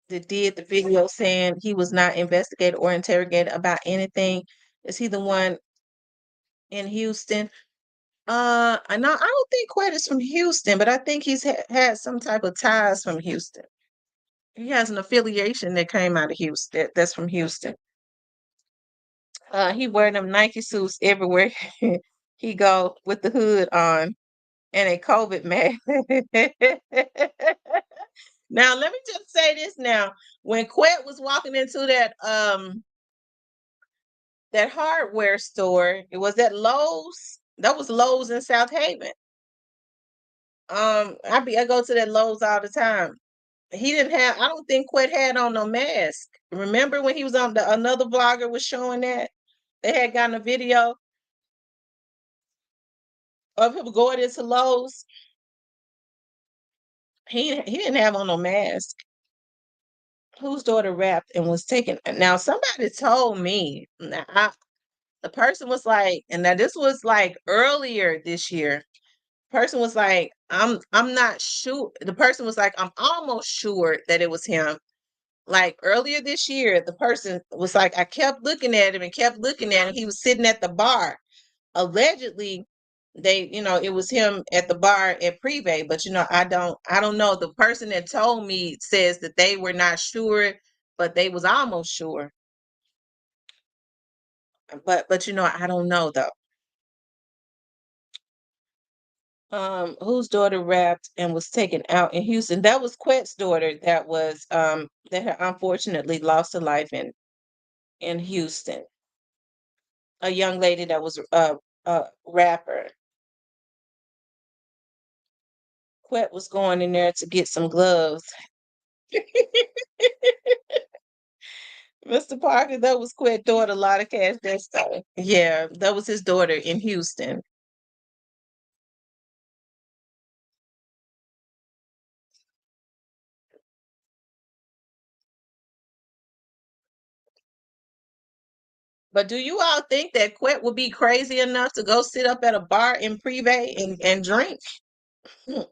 that did the video saying he was not investigated or interrogated about anything. Is he the one in Houston? I know I don't think Quet is from Houston, but I think he's had some type of ties from Houston. He has an affiliation that came out of Houston that's from Houston. He wearing them Nike suits everywhere he go with the hood on and a COVID mask. Now let me just say this now. When Quet was walking into that hardware store, it was at Lowe's. That was Lowe's in South Haven. I go to that Lowe's all the time. He didn't have. I don't think Quet had on no mask. Remember when he was on another vlogger was showing that they had gotten a video of him going into Lowe's. He didn't have on no mask. Whose daughter rapped and was taken? Now somebody told me. The person was like, and now this was like earlier this year. Person was like, I'm not sure. The person was like, I'm almost sure that it was him. Like earlier this year, the person was like, I kept looking at him and kept looking at him. He was sitting at the bar. Allegedly, it was him at the bar at Privé, but I don't know. The person that told me says that they were not sure, but they was almost sure. But I don't know though. Whose daughter rapped and was taken out in Houston? That was Quet's daughter that had unfortunately lost her life in Houston. A young lady that was a rapper. Quet was going in there to get some gloves. Mr. Parker, that was Quet's daughter, a lot of cash that stuff. Yeah, that was his daughter in Houston. But do you all think that Quet would be crazy enough to go sit up at a bar in Privé and drink? Hmm.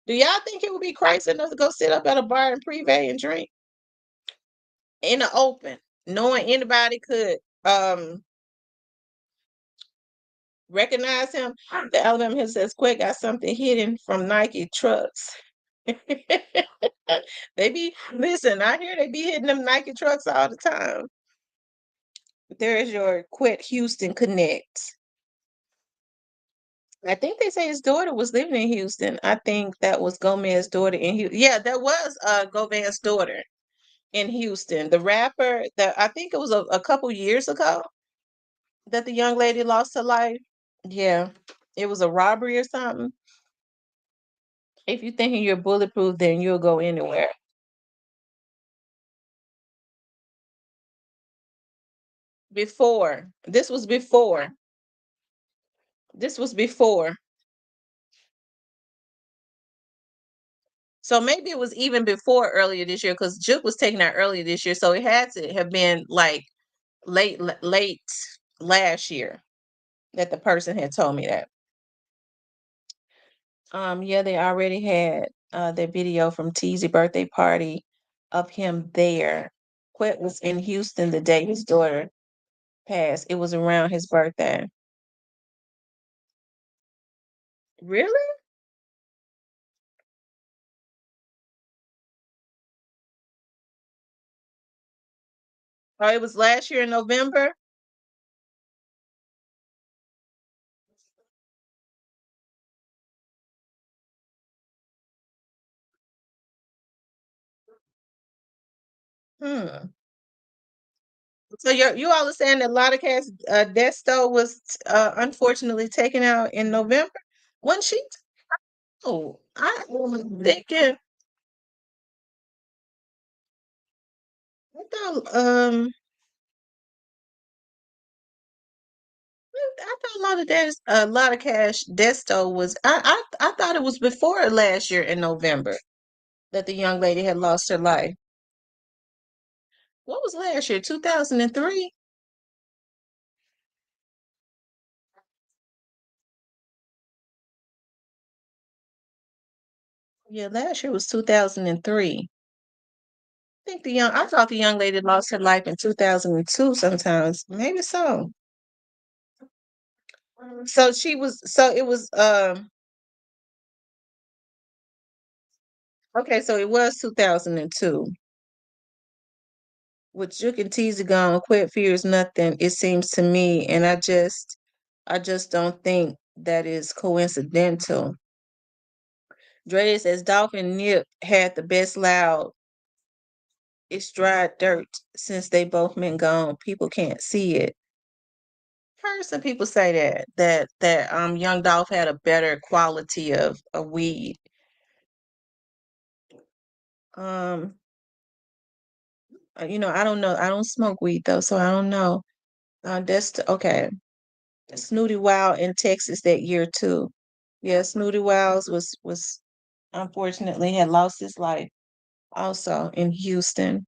Do y'all think he would be crazy enough to go sit up at a bar in Privé and drink in the open, knowing anybody could recognize him? The Alabama Hill says Quet got something hidden from Nike trucks. Listen, I hear they be hitting them Nike trucks all the time. There is your Quet Houston Connect. I think they say his daughter was living in Houston. I think that was Gomez's daughter in Houston. Yeah, that was Gomez's daughter in Houston. The rapper that I think it was a couple years ago that the young lady lost her life. Yeah, it was a robbery or something. If you're thinking you're bulletproof, then you'll go anywhere. Before. This was before. This was before. So maybe it was even before earlier this year because Juke was taken out earlier this year. So it had to have been like late last year that the person had told me that. Yeah, they already had their video from Teasy birthday party of him there. Quet was in Houston the day his daughter passed. It was around his birthday. Really? Oh, it was last year in November? Hmm. So you all are saying that a lot of cats Desto was unfortunately taken out in November? Wasn't she? Oh, I was thinking I thought I thought a lot of cash Desto was I thought it was before last year in November that the young lady had lost her life. What was last year? 2003? Yeah, last year was 2003. I thought the young lady lost her life in 2002 sometimes. Maybe so. So it was okay, so it was 2002. With Juke and Teasy gone, Quit Fears Nothing, it seems to me, and I just don't think that is coincidental. Dre says Dolphin Nip had the best loud. It's dry dirt since they both been gone. People can't see it. Heard some people say that Young Dolph had a better quality of weed. Um, I don't know. I don't smoke weed though, so I don't know. Okay. Snooty Wow in Texas that year too. Yeah, Snooty Wiles was unfortunately had lost his life also in Houston.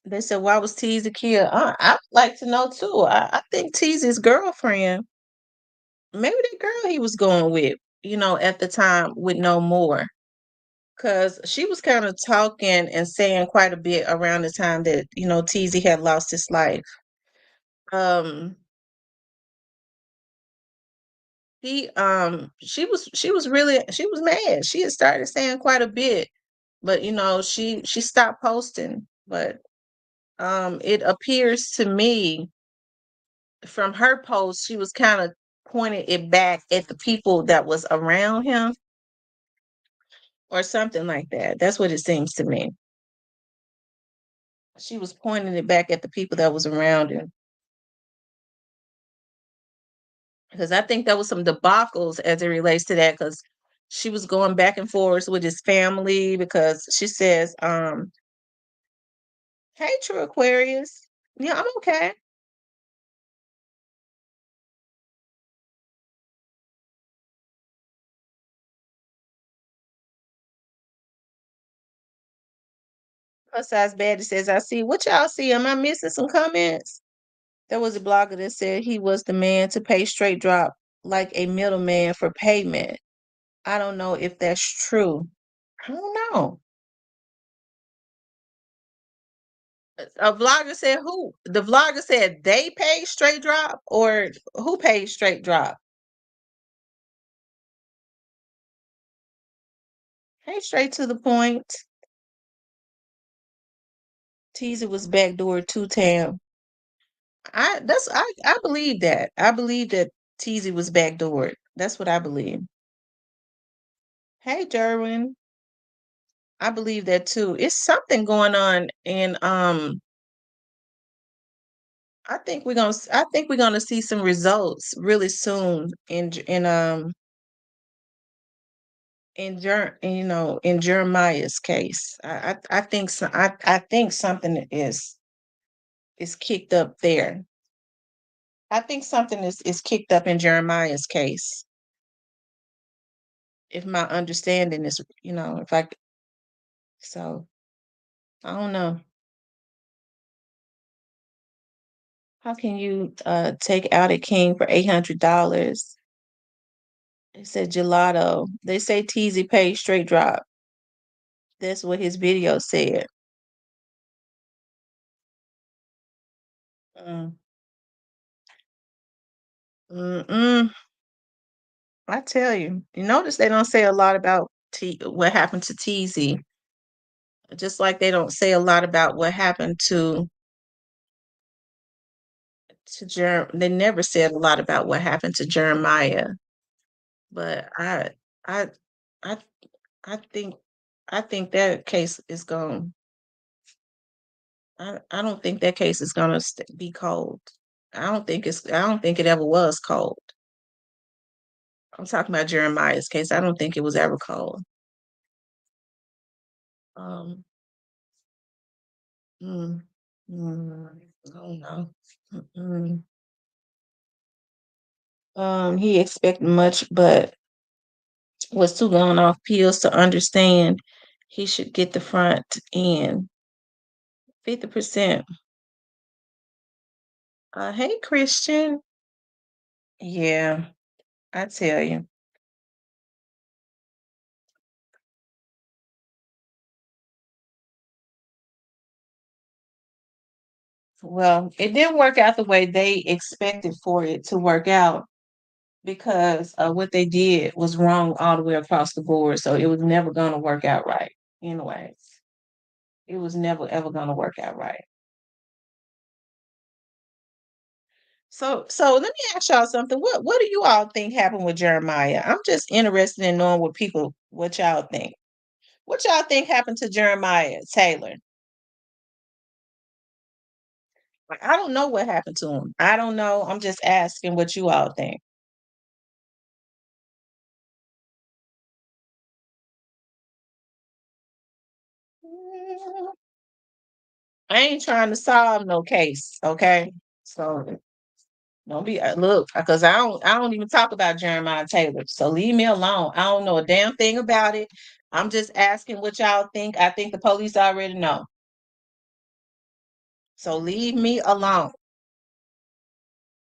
They said, why was Teasy killed? I'd like to know too. I think Teasy's girlfriend, maybe the girl he was going with, at the time with no more. Because she was kind of talking and saying quite a bit around the time that, Teasy had lost his life. Um, she was mad. She had started saying quite a bit, but she stopped posting. But it appears to me from her post, she was kind of pointing it back at the people that was around him or something like that. That's what it seems to me. She was pointing it back at the people that was around him. Because I think there was some debacles as it relates to that, because she was going back and forth with his family because she says, hey, True Aquarius. Yeah, I'm okay. Plus size Betty says, I see. What y'all see? Am I missing some comments? There was a blogger that said he was the man to pay straight drop like a middleman for payment. I don't know if that's true. I don't know. A vlogger said who? The vlogger said they paid straight drop, or who paid straight drop? Hey, straight to the point. Teaser was backdoor too, Tam. I believe that. I believe that Teasy was backdoored. That's what I believe. Hey, Derwin. I believe that too. It's something going on, and I think we're gonna see some results really soon in Jeremiah's case. I think something is kicked up there. I think something is kicked up in Jeremiah's case. If my understanding is, if I so I don't know. How can you take out a king for $800? They said gelato. They say Teasy paid straight drop. That's what his video said. Mm. Mm-mm. I tell you. You notice they don't say a lot about what happened to Teasy. Just like they don't say a lot about what happened they never said a lot about what happened to Jeremiah. But I I I think I think that case is going. I don't think that case is gonna be cold. I don't think it ever was cold. I'm talking about Jeremiah's case. I don't think it was ever cold. Um, mm, I don't know. Mm. He expected much, but was too gone off pills to understand he should get the front end. 50%. Hey, Christian. Yeah, I tell you. Well, it didn't work out the way they expected for it to work out because what they did was wrong all the way across the board. So it was never going to work out right. Anyways, it was never ever going to work out right. So let me ask y'all something. What do you all think happened with Jeremiah? I'm just interested in knowing what y'all think. What y'all think happened to Jeremiah Taylor? Like, I don't know what happened to him. I don't know. I'm just asking what you all think. I ain't trying to solve no case, okay? So don't be look, because I don't even talk about Jeremiah Taylor. So leave me alone. I don't know a damn thing about it. I'm just asking what y'all think. I think the police already know. So leave me alone.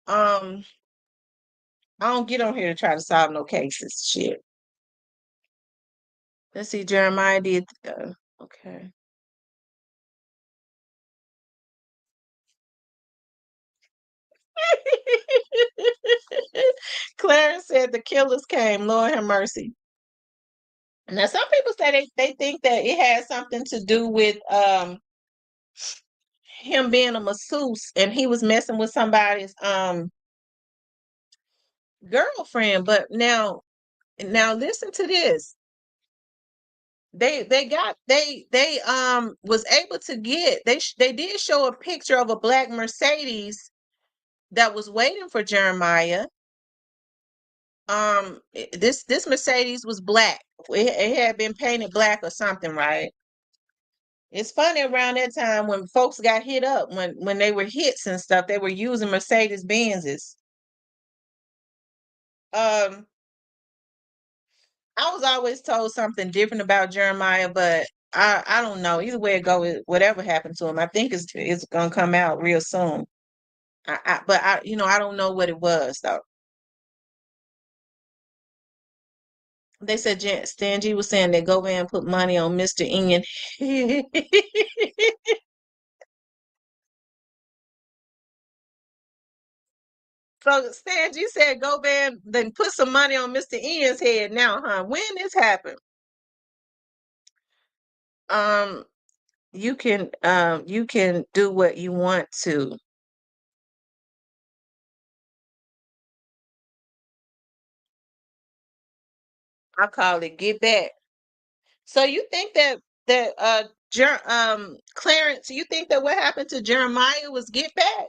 Um, I don't get on here to try to solve no cases. Shit. Let's see, Jeremiah did. Okay. Clarence said the killers came. Lord have mercy. Now, some people say they think that it has something to do with him being a masseuse and he was messing with somebody's girlfriend. But now listen to this. They was able to get they did show a picture of a black Mercedes that was waiting for Jeremiah. This Mercedes was black. It had been painted black or something, right? It's funny around that time when folks got hit up when they were hits and stuff, they were using Mercedes Benzes. Um, I was always told something different about Jeremiah, but I don't know. Either way it go, whatever happened to him, I think it's gonna come out real soon. But I don't know what it was though. They said Stan G was saying that go in and put money on Mr. Ian. So Stan G said go in then put some money on Mr. Ian's head now, huh? When this happened? Um, you can do what you want to. I call it get back. So you think that Clarence, you think that what happened to Jeremiah was get back?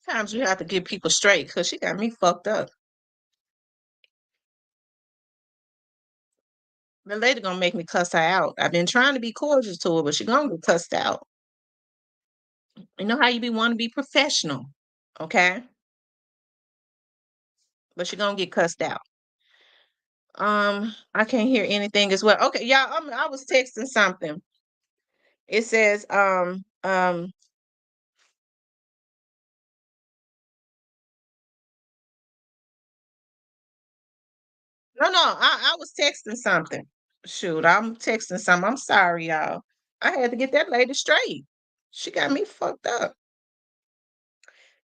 Sometimes you have to get people straight because she got me fucked up. The lady gonna make me cuss her out. I've been trying to be cordial to her, but she gonna get cussed out. You know how you want to be professional, okay? But she gonna get cussed out. I can't hear anything as well. Okay, y'all. I was texting something. It says, no, I was texting something. Shoot, I'm texting something. I'm sorry, y'all. I had to get that lady straight. She got me fucked up.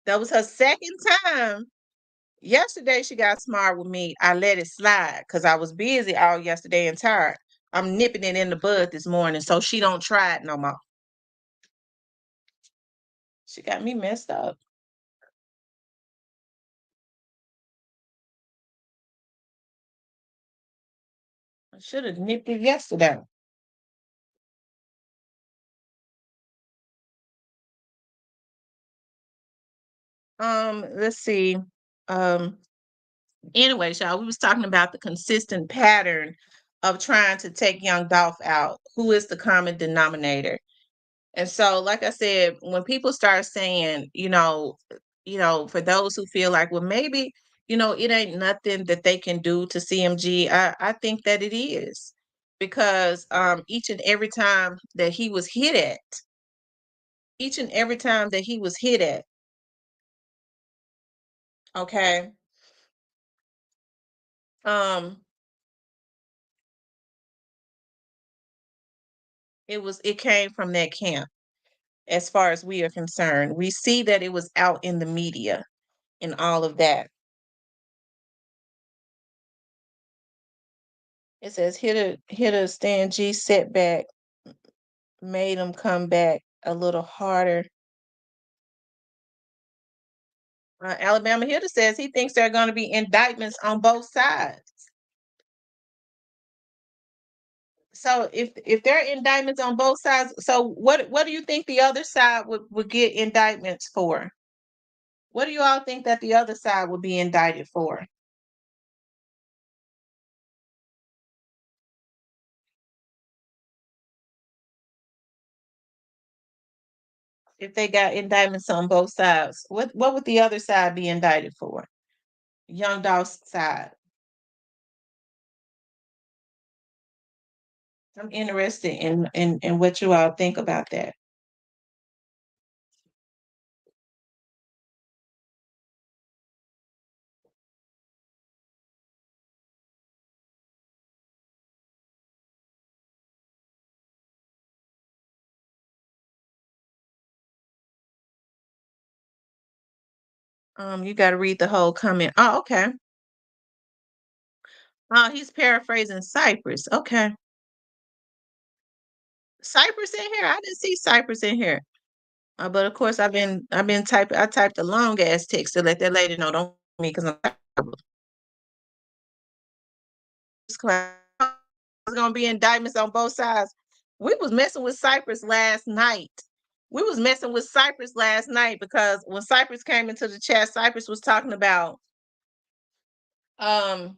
That was her second time. Yesterday, she got smart with me. I let it slide because I was busy all yesterday and tired. I'm nipping it in the bud this morning so she don't try it no more. She got me messed up. I should have nipped it yesterday. Let's see. Um, anyway, y'all, we was talking about the consistent pattern of trying to take young Dolph out. Who is the common denominator? And so, like I said, when people start saying, for those who feel like, well, maybe, it ain't nothing that they can do to CMG, I think that it is. Because each and every time that he was hit at, each and every time that he was hit at, okay, um, it came from that camp. As far as we are concerned, we see that it was out in the media and all of that. It says hit a stand G setback made him come back a little harder. Alabama Hitter says he thinks there are going to be indictments on both sides. So if there are indictments on both sides, so what do you think the other side would get indictments for? What do you all think that the other side would be indicted for? If they got indictments on both sides, what would the other side be indicted for? Young Dolph's side. I'm interested in what you all think about that. You got to read the whole comment. Oh, okay. Oh, he's paraphrasing Cypress. Okay. Cypress in here? I didn't see Cypress in here. But of course, I've been typing. I typed a long ass text to let that lady know don't me because I'm there's gonna be indictments on both sides. We was messing with Cypress last night. We was messing with Cypress last night because when Cypress came into the chat, Cypress was talking about um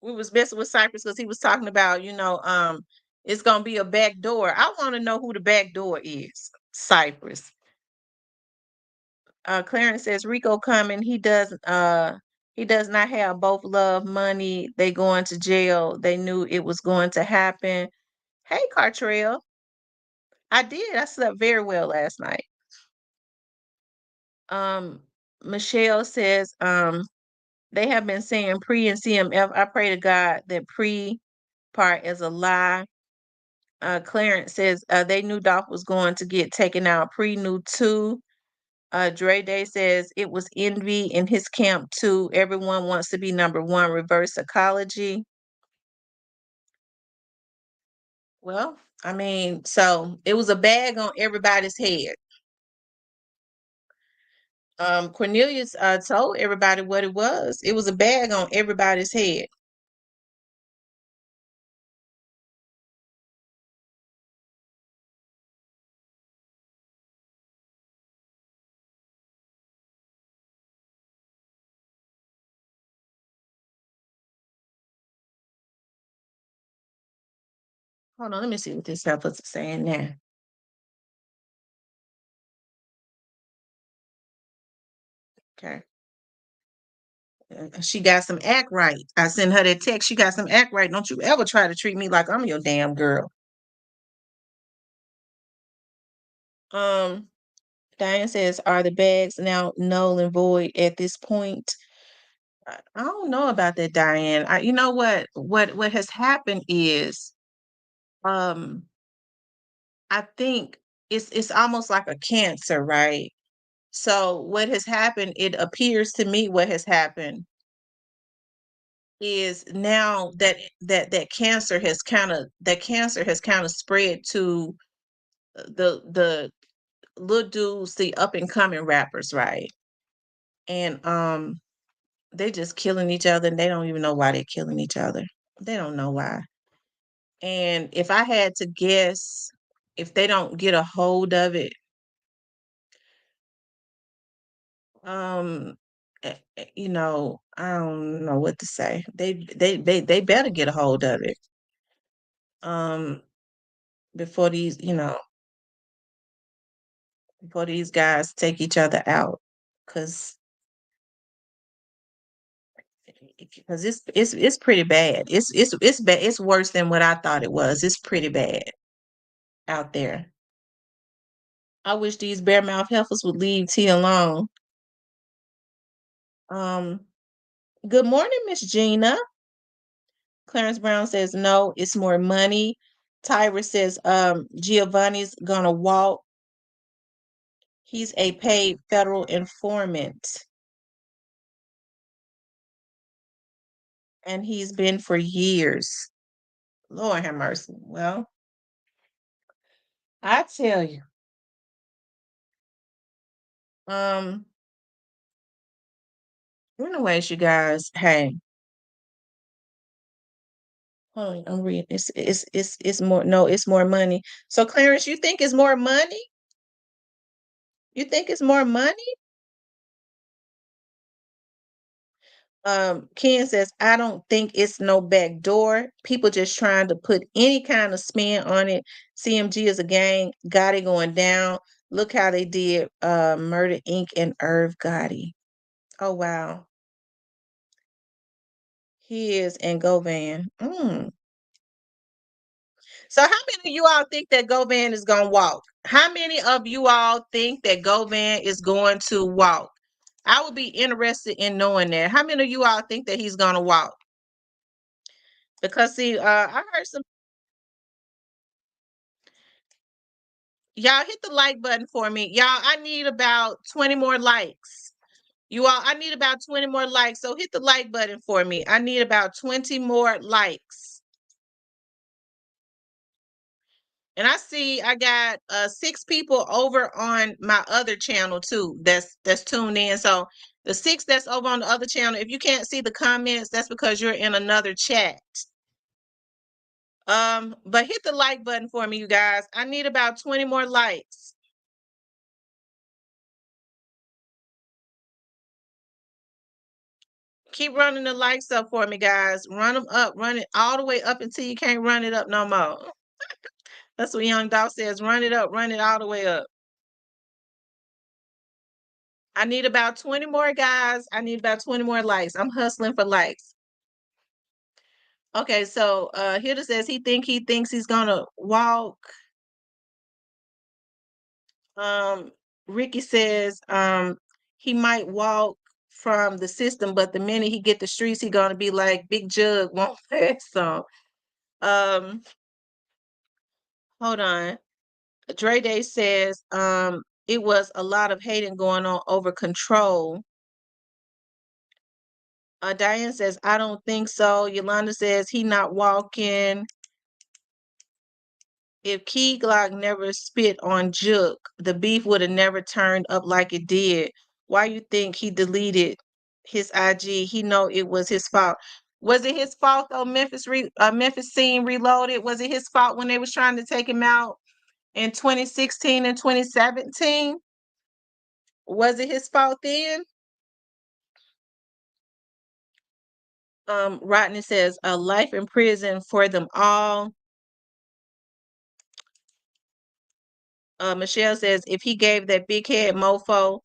we was messing with Cypress because he was talking about, it's gonna be a back door. I want to know who the back door is. Cypress. Clarence says Rico coming. He does not have both love money. They going to jail. They knew it was going to happen. Hey, Cartrell. I did. I slept very well last night. Um, Michelle says, they have been saying pre and CMF. I pray to God that pre part is a lie. Clarence says they knew Dolph was going to get taken out. Pre knew too. Dre Day says it was envy in his camp too. Everyone wants to be number one. Reverse psychology. Well, I mean, so it was a bag on everybody's head. Cornelius told everybody what it was. It was a bag on everybody's head. Hold on, let me see what this helper's saying now. Okay. She got some act right. I sent her that text. She got some act right. Don't you ever try to treat me like I'm your damn girl. Diane says, are the bags now null and void at this point? I don't know about that, Diane. You know what? What has happened is, um, I think it's almost like a cancer, right? So what has happened? It appears to me what has happened is now that cancer has kind of spread to the little dudes, the up and coming rappers, right? And they just killing each other and they don't even know why they're killing each other. They don't know why. And if I had to guess, if they don't get a hold of it, um I don't know what to say. They better get a hold of it. Um before these guys take each other out, cuz it's pretty bad. It's bad. It's worse than what I thought it was. It's pretty bad out there. I wish these bare mouth heifers would leave T alone. Um, Good morning, Miss Gina. Clarence Brown says no, it's more money. Tyra says Giovanni's gonna walk. He's a paid federal informant. And he's been for years. Lord have mercy. Well, I tell you. Um, anyways, you guys, hey, hold on, I'm reading. It's more, no, it's more money. So Clarence, you think it's more money? You think it's more money? Ken says, I don't think it's no back door. People just trying to put any kind of spin on it. CMG is a gang. Gotti going down. Look how they did Murder Inc. and Irv Gotti. Oh wow. He is in Govan. So how many of you all think that Govan is gonna walk? How many of you all think that Govan is going to walk? I would be interested in knowing that. How many of you all think that he's gonna walk? Because see, I heard some. Y'all hit the like button for me. Y'all, I need about 20 more likes. You all, I need about 20 more likes. So hit the like button for me. I need about 20 more likes. And I see I got 6 people over on my other channel too. That's tuned in. So the 6 that's over on the other channel, if you can't see the comments, that's because you're in another chat. But hit the like button for me, you guys. I need about 20 more likes. Keep running the likes up for me, guys. Run them up. Run it all the way up until you can't run it up no more. That's what Young Dog says. Run it up. Run it all the way up. I need about 20 more, guys. I need about 20 more likes. I'm hustling for likes. Okay, so Hilda says he thinks he's gonna walk. Ricky says he might walk from the system, but the minute he get the streets, he gonna be like Big Jug won't pass. So hold on. Dre Day says it was a lot of hating going on over control. Diane says, I don't think so. Yolanda says he not walking. If Key Glock never spit on Jook, the beef would have never turned up like it did. Why you think he deleted his IG? He know it was his fault. Was it his fault though? Memphis Scene Reloaded. Was it his fault when they was trying to take him out in 2016 and 2017? Was it his fault then? Rodney says, a life in prison for them all. Michelle says if he gave that big head mofo,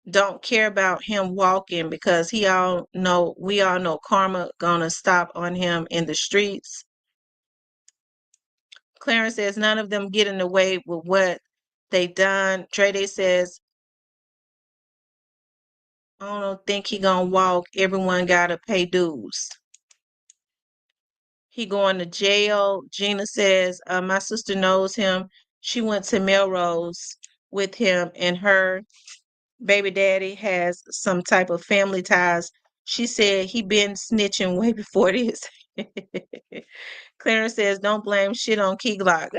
don't care about him walking because we all know karma gonna stop on him in the streets. Clarence says none of them getting away with what they done. Trey says I don't think he gonna walk. Everyone gotta pay dues. He going to jail. Gina says my sister knows him. She went to Melrose with him, and her baby daddy has some type of family ties. She said he been snitching way before this. Clarence says, don't blame shit on Key Glock.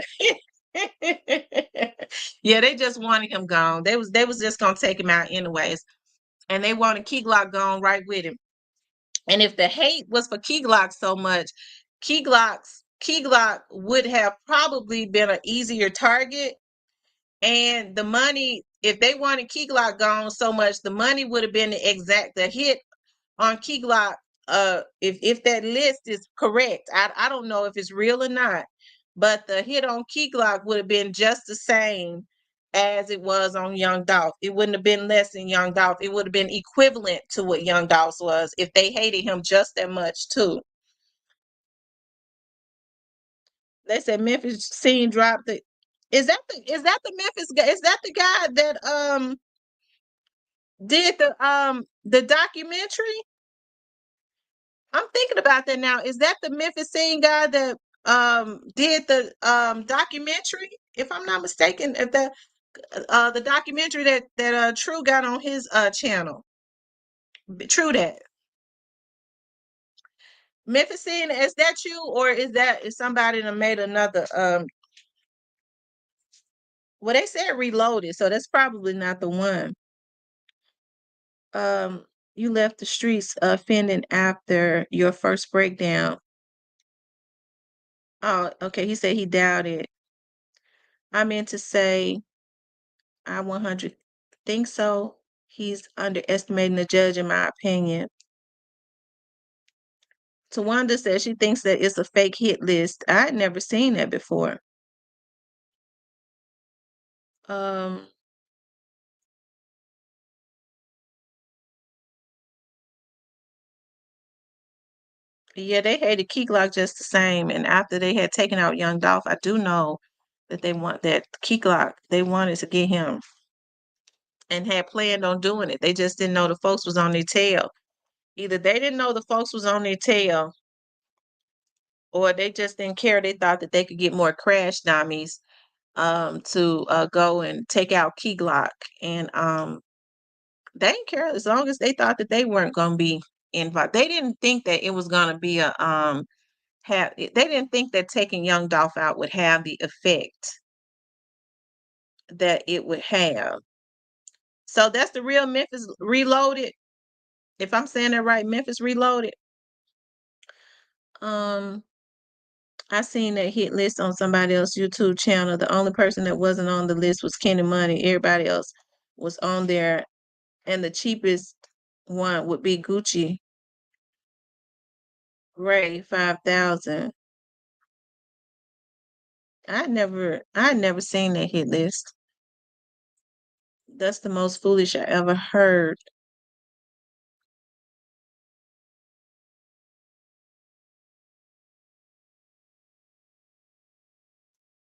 Yeah, they just wanted him gone. They was just gonna take him out anyways. And they wanted Key Glock gone right with him. And if the hate was for Key Glock so much, Key Glock would have probably been an easier target. And the money, if they wanted Key Glock gone so much, the money would have been the hit on Key Glock. If that list is correct, I don't know if it's real or not, but the hit on Key Glock would have been just the same as it was on Young Dolph. It wouldn't have been less than Young Dolph. It would have been equivalent to what Young Dolph was if they hated him just that much too. They said Memphis scene dropped the. Is that the Memphis guy? Is that the guy that did the documentary? I'm thinking about that now. Is that the Memphis scene guy that did the documentary? If I'm not mistaken, if the documentary that True got on his channel. True that. Memphis scene, is that you or is somebody that made another well they said reloaded, so that's probably not the one. You left the streets offending after your first breakdown. Oh, okay. He said he doubted. I meant to say I 100 think so. He's underestimating the judge, in my opinion. Tawanda says she thinks that it's a fake hit list. I had never seen that before. Um, yeah, they hated Key Glock just the same. And after they had taken out Young Dolph, I do know that Key Glock, they wanted to get him and had planned on doing it. They just didn't know the folks was on their tail. Either they didn't know the folks was on their tail, or they just didn't care. They thought that they could get more crash dummies to go and take out Key Glock. And they didn't care as long as they thought that they weren't going to be involved. They didn't think that it was going to be they didn't think that taking Young Dolph out would have the effect that it would have. So that's the real Memphis Reloaded. If I'm saying that right, Memphis Reloaded. I seen that hit list on somebody else's YouTube channel. The only person that wasn't on the list was Kenny Money. Everybody else was on there, and the cheapest one would be Gucci Ray 5,000. I never seen that hit list. That's the most foolish I ever heard.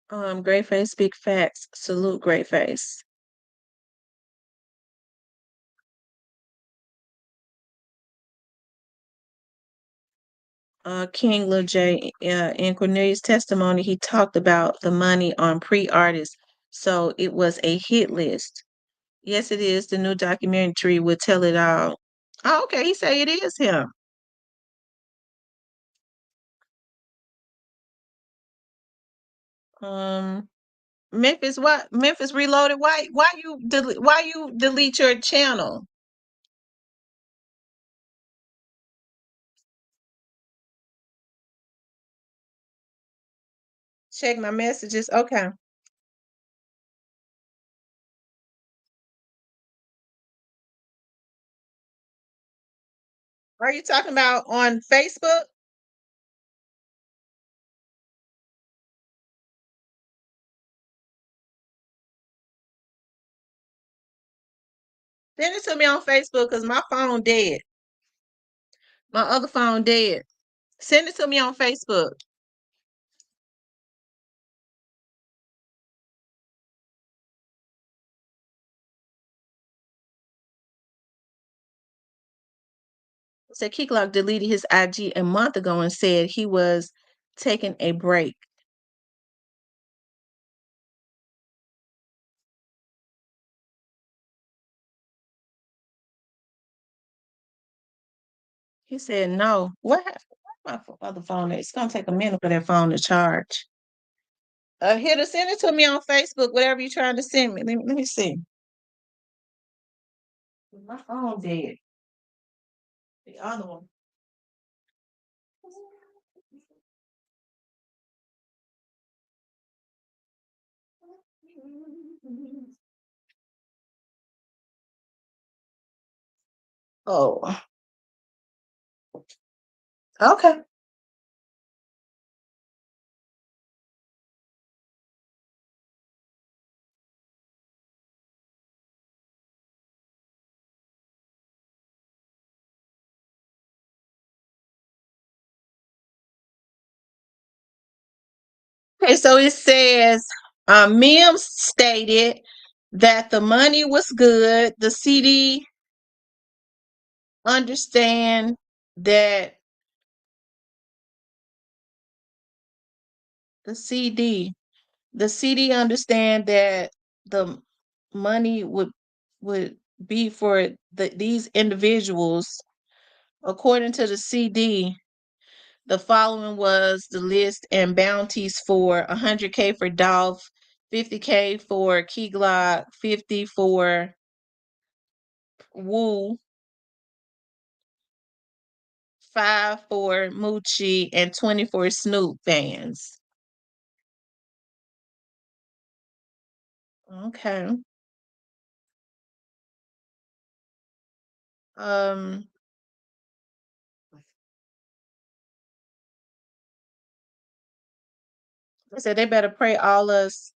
Great face, big facts. Salute, great face. King Lil J, in Cornelius' testimony, he talked about the money on pre-artists. So it was a hit list. Yes, it is. The new documentary will tell it all. Oh, okay. He say it is him. Um, Memphis, what? Memphis Reloaded. Why you delete your channel? Check my messages. Okay. Are you talking about on Facebook? Send it to me on Facebook because my phone dead. My other phone dead. Send it to me on Facebook. Said Key Glock deleted his IG a month ago and said he was taking a break. He said no. What happened? My other phone. It's gonna take a minute for that phone to charge. Here to send it to me on Facebook. Whatever you're trying to send me. Let me see. My phone dead. The other one. Oh, okay. Okay, so it says Mims stated that the money was good. The CD understand that the CD the CD understand that the money would be for these individuals. According to the CD, the following was the list and bounties for 100K for Dolph, 50K for Key Glock, 50 for Woo, 5 for Moochie, and 20 for Snoop fans. Okay. Um, I said they better pray all us,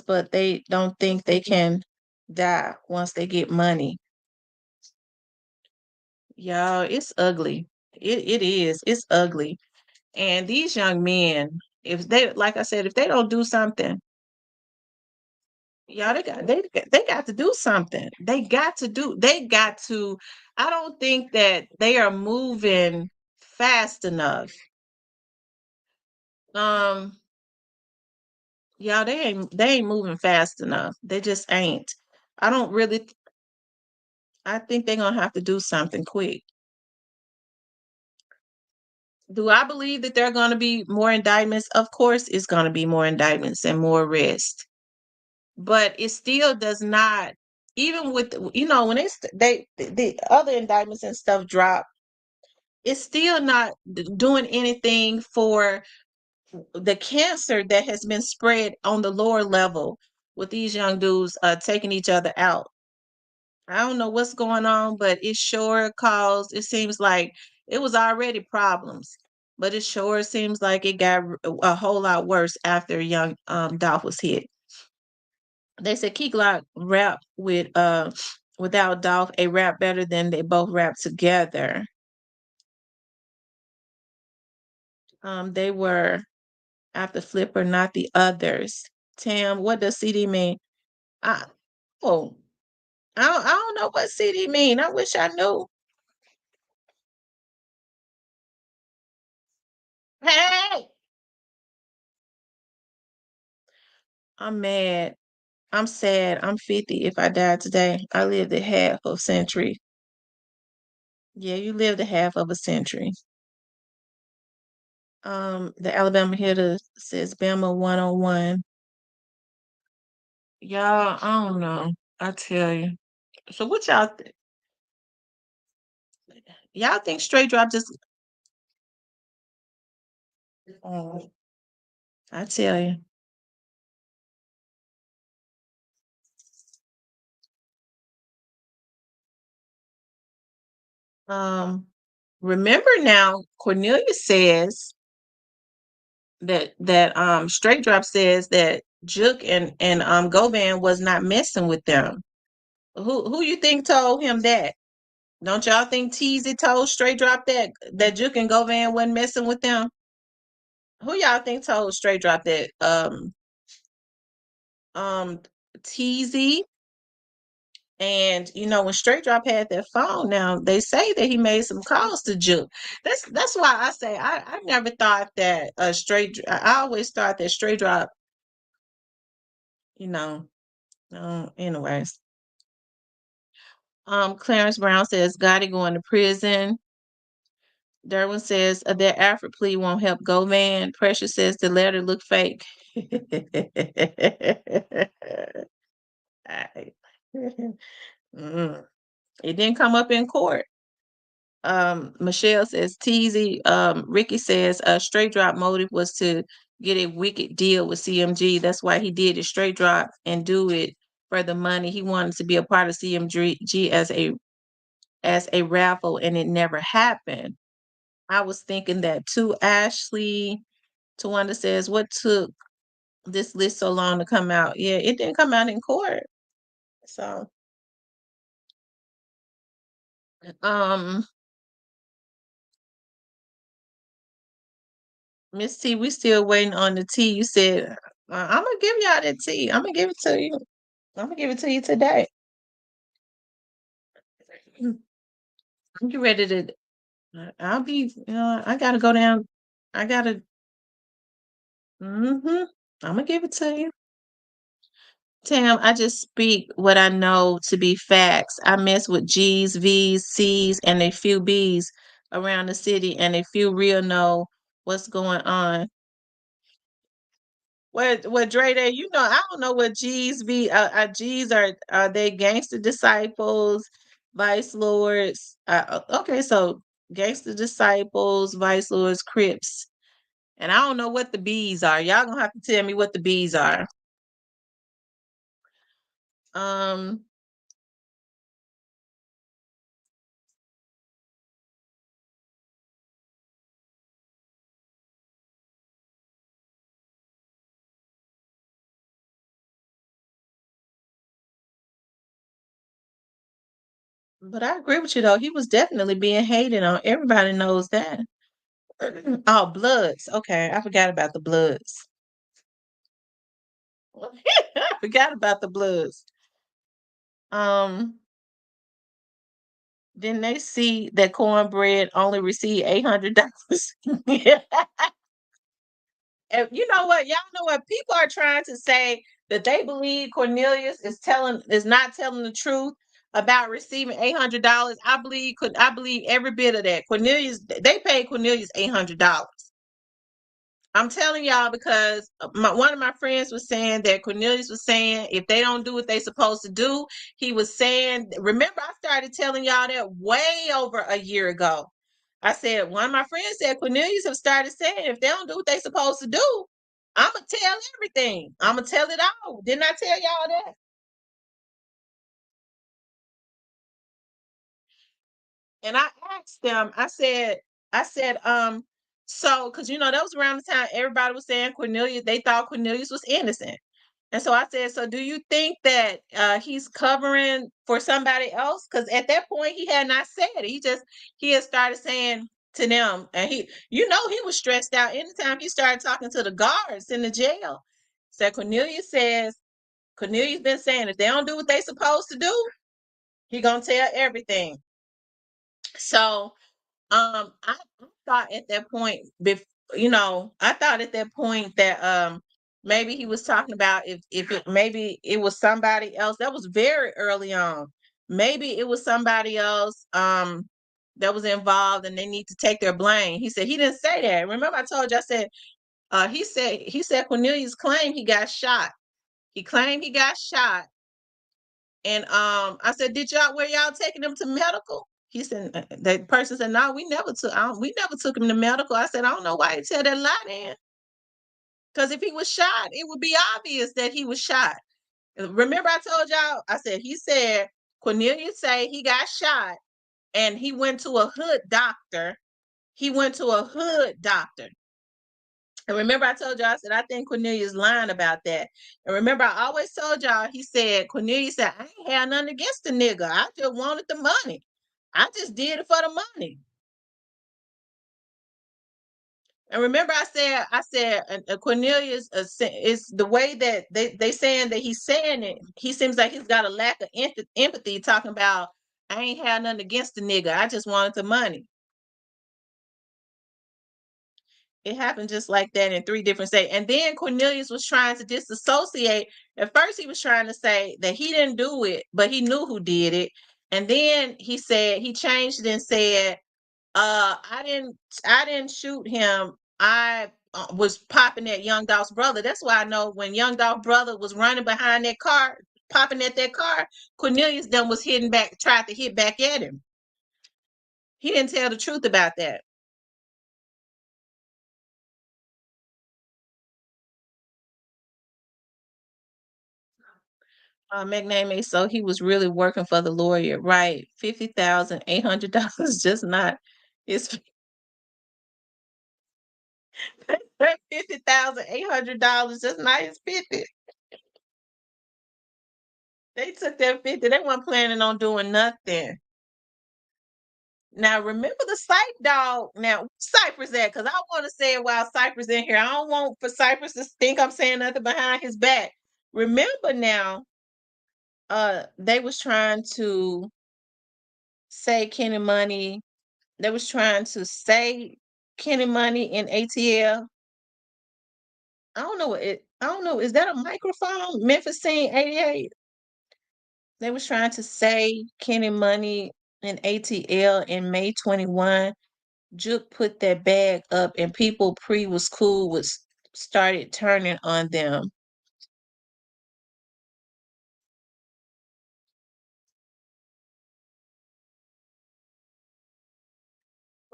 but they don't think they can die once they get money. Y'all, it's ugly. It is. It's ugly. And these young men, if they, like I said, if they don't do something, y'all, they got to do something. They got to. I don't think that they are moving fast enough. Um, y'all, they ain't moving fast enough. They just ain't. I don't really. I think they're gonna have to do something quick. Do I believe that there are going to be more indictments? Of course, it's going to be more indictments and more arrests. But it still does not, even with when the other indictments and stuff drop, it's still not doing anything for the cancer that has been spread on the lower level with these young dudes taking each other out. I don't know what's going on, but it sure caused, it seems like it was already problems, but it sure seems like it got a whole lot worse after young Dolph was hit. They said Key Glock rap without Dolph, a rap better than they both rap together. They were after Flipper, not the others. Tam, what does CD mean? I oh, I don't know what CD mean. I wish I knew. Hey, I'm mad. I'm sad. I'm 50 if I died today. I lived a half of a century. Yeah, you lived a half of a century. The Alabama hitter says Bama 101. Y'all, I don't know. I tell you. So what y'all y'all think straight drop just I tell you. Um remember now Cornelia says that straight drop says that Juke and Govan was not messing with them. Who you think told him that? Don't y'all think Teasy told Straight Drop that Juke and Govan wasn't messing with them? Who y'all think told Straight Drop that? Um, Teasy. And when Straight Drop had that phone, now they say that he made some calls to Juke. That's why I say I never thought that I always thought that Straight Drop, you know. Anyways. Clarence Brown says Gotti going to prison. Derwin says that Alfred plea won't help Govan. Precious says the letter look fake. Mm. It didn't come up in court. Michelle says teasy. Ricky says Straight Drop motive was to get a wicked deal with CMG. That's why he did it straight drop and do it for the money. He wanted to be a part of CMG as a raffle, and it never happened. I was thinking that too. Ashley Tawanda says, what took this list so long to come out? Yeah, it didn't come out in court. So Miss T, we still waiting on the tea. You said, I'm gonna give y'all that tea. I'm gonna give it to you. I'm gonna give it to you today. I'm get ready to. I'll be. I gotta go down. I gotta. I'm gonna give it to you. Tam, I just speak what I know to be facts. I mess with G's, V's, C's, and a few B's around the city, and a few real know what's going on. What Dre Day, I don't know what G's be. G's are they gangster disciples, vice lords? Okay, so gangster disciples, vice lords, Crips, and I don't know what the B's are. Y'all gonna have to tell me what the B's are. Um, but I agree with you though. He was definitely being hated on. Everybody knows that. Oh, Bloods. Okay, I forgot about the Bloods. I forgot about the Bloods. Then they see that Cornbread only received $800. And you know what? Y'all know what? People are trying to say that they believe Cornelius is not telling the truth about receiving $800. I believe every bit of that. They paid Cornelius $800. I'm telling y'all because one of my friends was saying that Cornelius was saying if they don't do what they supposed to do, he was saying, remember I started telling y'all that way over a year ago. I said, one of my friends said Cornelius have started saying if they don't do what they supposed to do, I'm going to tell everything. I'm going to tell it all. Didn't I tell y'all that? And I asked them, so, because that was around the time everybody was saying they thought Cornelius was innocent. And so I said, so do you think that he's covering for somebody else? Because at that point he had not said it. He had started saying to them, and he was stressed out anytime he started talking to the guards in the jail. So Cornelius been saying if they don't do what they supposed to do, he gonna tell everything. So I thought at that point, I thought at that point that maybe he was talking about maybe it was somebody else. That was very early on. Maybe it was somebody else that was involved and they need to take their blame. He said he didn't say that. Remember I told you, I said he said Cornelius claimed he got shot. He claimed he got shot. And I said, were y'all taking him to medical? He said, that person said, no, we never took him to medical. I said, I don't know why you tell that lie then. Because if he was shot, it would be obvious that he was shot. Remember I told y'all, he said, Cornelius say he got shot and he went to a hood doctor. And remember, I told y'all, I said, I think Cornelius lying about that. And remember, I always told y'all, Cornelius said, I ain't had nothing against the nigga. I just wanted the money. I just did it for the money. And remember, I said, Cornelius is the way that they saying that he's saying it. He seems like he's got a lack of empathy, talking about, I ain't had nothing against the nigga. I just wanted the money. It happened just like that in 3 different states. And then Cornelius was trying to disassociate. At first, he was trying to say that he didn't do it, but he knew who did it. And then he changed it and said, I didn't shoot him. I was popping at Young Dolph's brother. That's why I know when Young Dolph's brother was running behind that car, popping at that car, Cornelius then was tried to hit back at him. He didn't tell the truth about that. McNamee, so he was really working for the lawyer, right? $50,800, just not his $50,800, just not his 50. They took that 50. They weren't planning on doing nothing. Now remember the Cypher dog. Now Cypher's at, because I want to say it while Cypher's in here. I don't want for Cypher's to think I'm saying nothing behind his back. Remember now, they was trying to say Kenny Money. They was trying to say Kenny Money in ATL. I don't know I don't know. Is that a microphone? Memphis Scene 88. They was trying to say Kenny Money in ATL in May 21. Juke put that bag up and people was cool was started turning on them.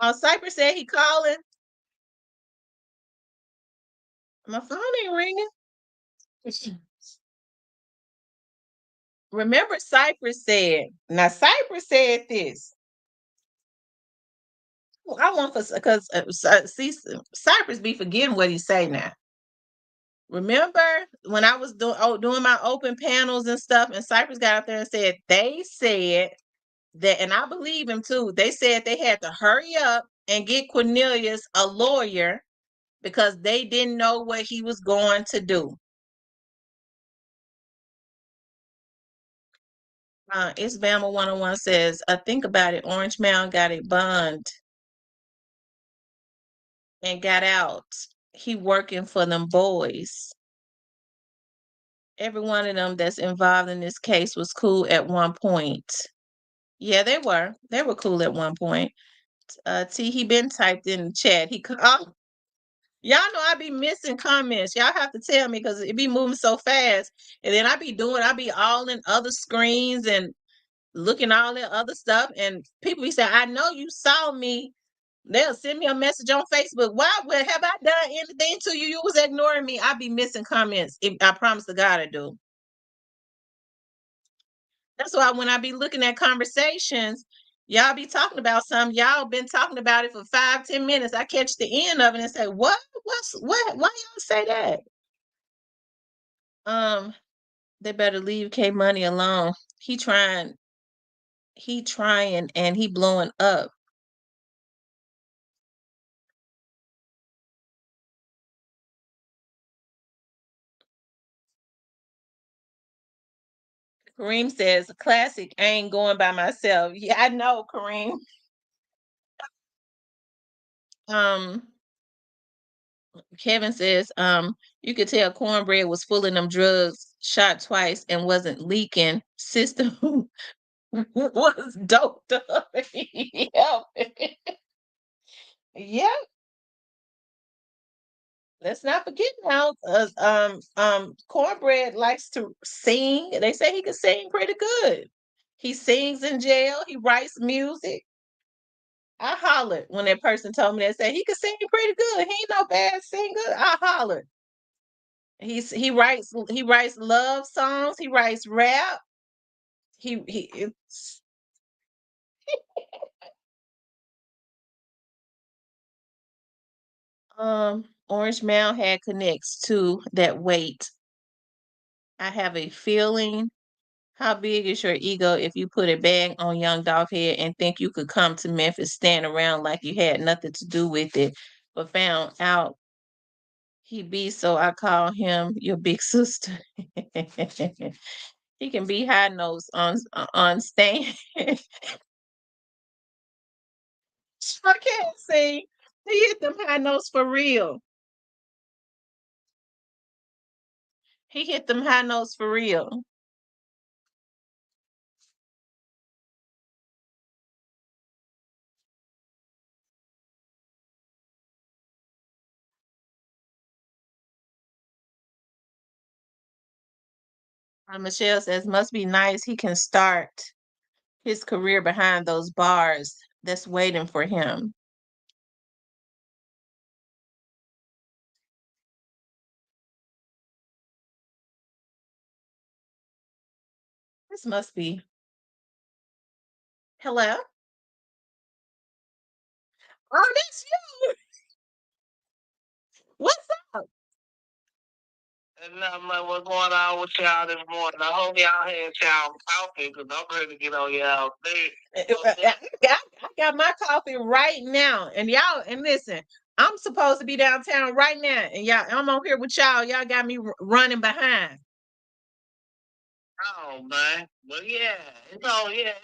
Cypress said he calling. My phone ain't ringing. Remember, Cypress said. Now, Cypress said this. I want for because see, Cypress be forgetting what he say now. Remember when I was doing my open panels and stuff, and Cypress got up there and said they said that, and I believe him too. They said they had to hurry up and get Cornelius a lawyer because they didn't know what he was going to do. It's Bama 101 says, think about it. Orange Mound got a bond and got out. He working for them boys. Every one of them that's involved in this case was cool at one point. Yeah, they were. They were cool at one point. He been typed in the chat. Y'all know I be missing comments. Y'all have to tell me because it be moving so fast. And then I be all in other screens and looking all that other stuff. And people be saying, I know you saw me. They'll send me a message on Facebook. Why have I done anything to you? You was ignoring me. I be missing comments. I promise to God I do. That's why when I be looking at conversations, y'all be talking about something. Y'all been talking about it for 5-10 minutes. I catch the end of it and say, what? What? Why y'all say that? They better leave K Money alone. He trying and he blowing up. Kareem says, classic, I ain't going by myself. Yeah, I know, Kareem. Kevin says, you could tell Cornbread was full of them drugs, shot twice, and wasn't leaking. System was doped up. Yep. Yep. Let's not forget now. Cornbread likes to sing. They say he can sing pretty good. He sings in jail. He writes music. I hollered when that person told me that. Said he could sing pretty good. He ain't no bad singer. I hollered. He writes love songs. He writes rap. It's, Orange Mound had connects to that weight. I have a feeling. How big is your ego if you put a bag on Young Dolph head and think you could come to Memphis, stand around like you had nothing to do with it, but found out he be, so I call him your big sister. He can be high nose on stage. I can't see. He hit them high notes for real. He hit them high notes for real. Michelle says, must be nice. He can start his career behind those bars that's waiting for him. This must be. Hello? Oh, that's you. What's up? And nothing much. What's going on with y'all this morning? I hope y'all had y'all coffee because I'm ready to get on y'all thing. I got my coffee right now. And y'all, and listen, I'm supposed to be downtown right now. And y'all, I'm on here with y'all. Y'all got me running behind. Oh man, well it's gonna be a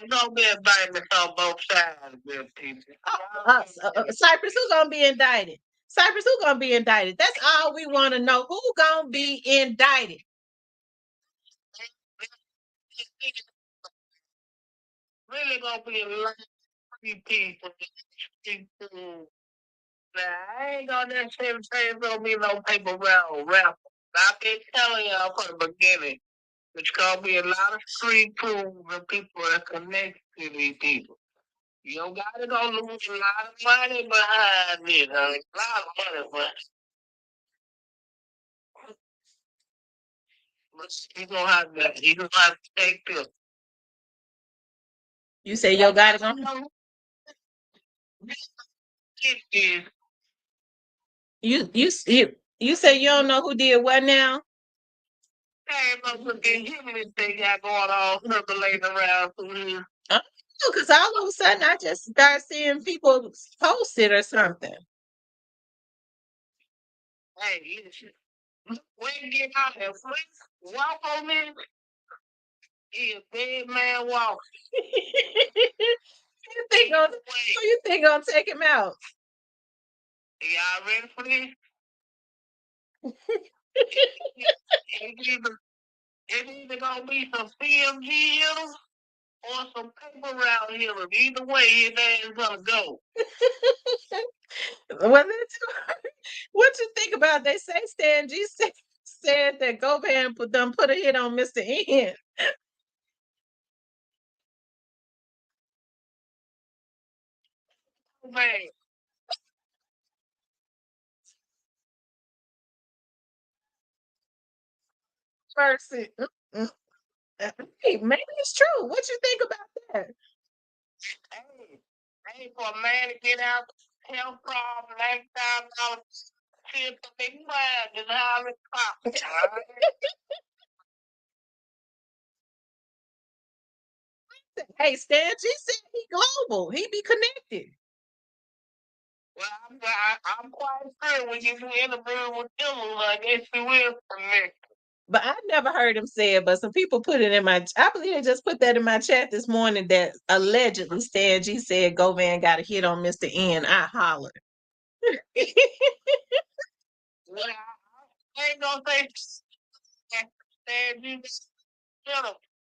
indictment on both sides, good people. Cypress, who's gonna be indicted? Cypress, who's gonna be indicted? That's all we want to know. Who gonna be indicted? Really gonna be a lot of people. Now I ain't gonna necessarily say it's gonna be no paper round rapper. I've been telling y'all from the beginning. It's gonna be a lot of street fools and people that connect to these people. You don't gotta go lose a lot of money behind it, a lot of money, but he gonna have to take this. You say your guy gonna you say you don't know who did what now? Hey, but look at him and they got going on circulating around through here. Because all of a sudden I just start seeing people post it or something. Hey, when you get out there, walk on me. He a dead man walking. Who you think gonna take him out? Y'all ready for this? It's either gonna be some film heels or some paper route healers. Either way, his ass gonna go. Well, what you think about? They say Stan G said that Govan put a hit on Mr. N. Man. Mercy. Hey, maybe it's true. What you think about that? Hey, for a man to get out health problem, $9,000 tip to big man is how it's possible. Hey, Stan G said he global. He be connected. Well, I'm quite sure when you do interview with him, I guess you will connect. But I never heard him say it, but some people put it in my I believe they just put that in my chat this morning that allegedly Stan G said Govan got a hit on Mr. N. I hollered. Well, I ain't gonna say Stan G,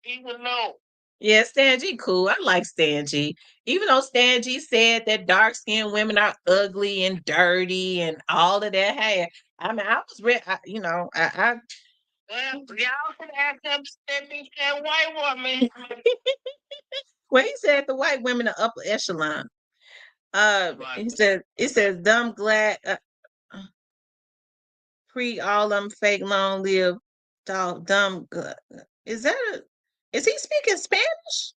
he would know. Yeah, Stan G cool. I like Stan G. Even though Stan G said that dark skinned women are ugly and dirty and all of that. Hey, I mean, I was ready. Well, y'all should ask them that bitch that white woman. Well, he said the white women are upper echelon. He said it says dumb glad pre all them fake long live dumb. Is that is he speaking Spanish?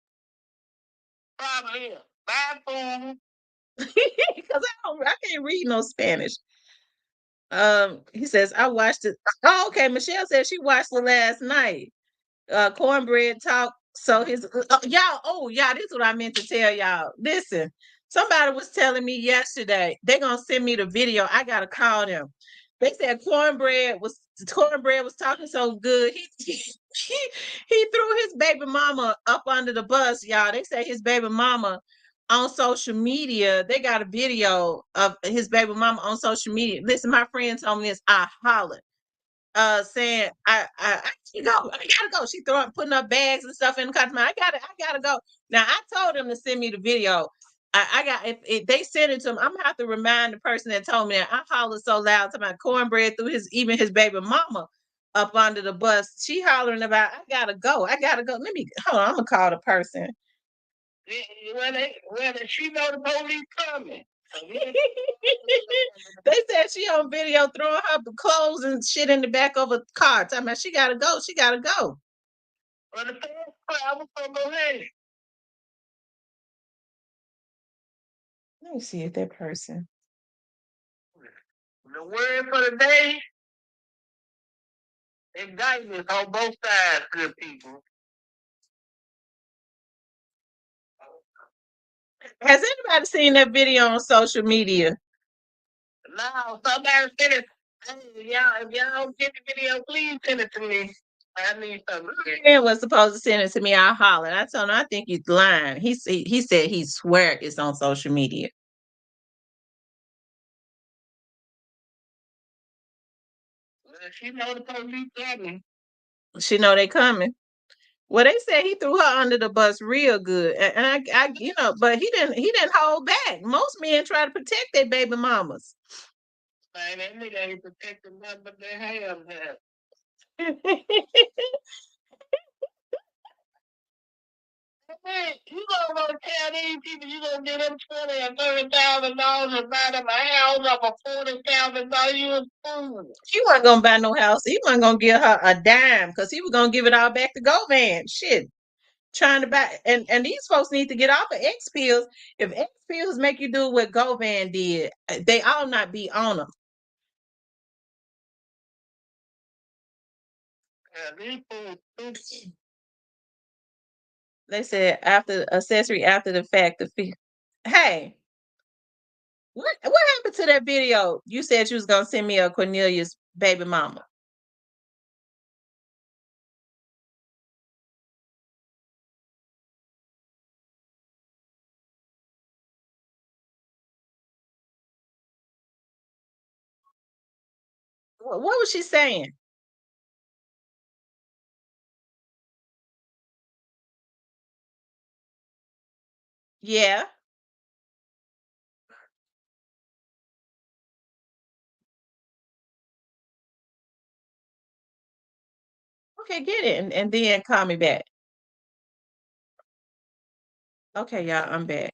Probably. Bad fool. Because I can't read no Spanish. He says, I watched it. Oh, okay. Michelle said she watched it last night. Cornbread talk. So y'all, this is what I meant to tell y'all. Listen, somebody was telling me yesterday they're gonna send me the video. I gotta call them. They said cornbread was talking so good. He threw his baby mama up under the bus, y'all. They say his baby mama on social media. They got a video of his baby mama on social media. Listen, my friend told me this. I hollered saying I you go, I gotta go. She putting up bags and stuff in the car. I gotta go. Now I told them to send me the video. I got if they send it to him, I'm gonna have to remind the person that told me that. I hollered so loud to my cornbread through his baby mama up under the bus. She hollering about I gotta go. I gotta go. Let me hold on, I'm gonna call the person. She know the police coming. They said she on video throwing her clothes and shit in the back of a car. Talking about she gotta go. She gotta go. Well, the first crowd was on the way. Let me see if that person. The word for the day: indictments on both sides, good people. Has anybody seen that video on social media? Now, somebody send it. Hey, y'all, if y'all don't get the video, please send it to me. I need something. Man was supposed to send it to me. I hollered. I told him I think he's lying. He said he swear it's on social media. She know the police coming. She know they coming. Well, they said he threw her under the bus real good, and but he didn't hold back. Most men try to protect their baby mamas. Man, that nigga ain't protecting nothing but their ham there. Hey, you gonna tell these people you gonna give them $20,000 or $30,000 and buy them a house off a $40,000 you a fool. He wasn't gonna buy no house. He wasn't gonna give her a dime because he was gonna give it all back to Govan. Shit, trying to buy and these folks need to get off of X pills. If X pills make you do what Govan did, they all not be on them. Yeah, these fools. They said after accessory after the fact. Hey, what happened to that video? You said you was gonna send me a Cornelius baby mama. What was she saying? Yeah. Okay, get it and then call me back. Okay, y'all, I'm back.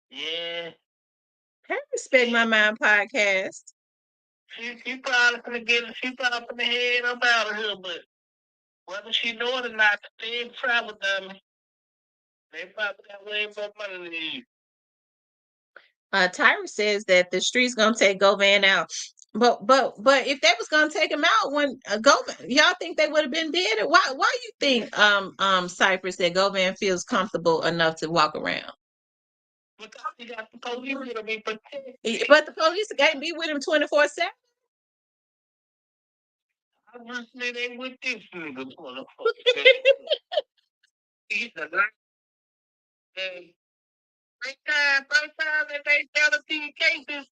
Yeah. Hey, Respect My Mind podcast. She probably gonna get it. She probably gonna head up out of here, but whether she know it or not, they ain't travel dummy. They probably got way more money than you. Tyra says that the street's gonna take Govan out. But if they was gonna take him out when Govan, y'all think they would have been dead? Why you think Cypress that Govan feels comfortable enough to walk around? Because you got the police to be protected. But the police can't be with him 24/7. I just say they with this nigga 24/7. He's a lot. First time that they tell the two cases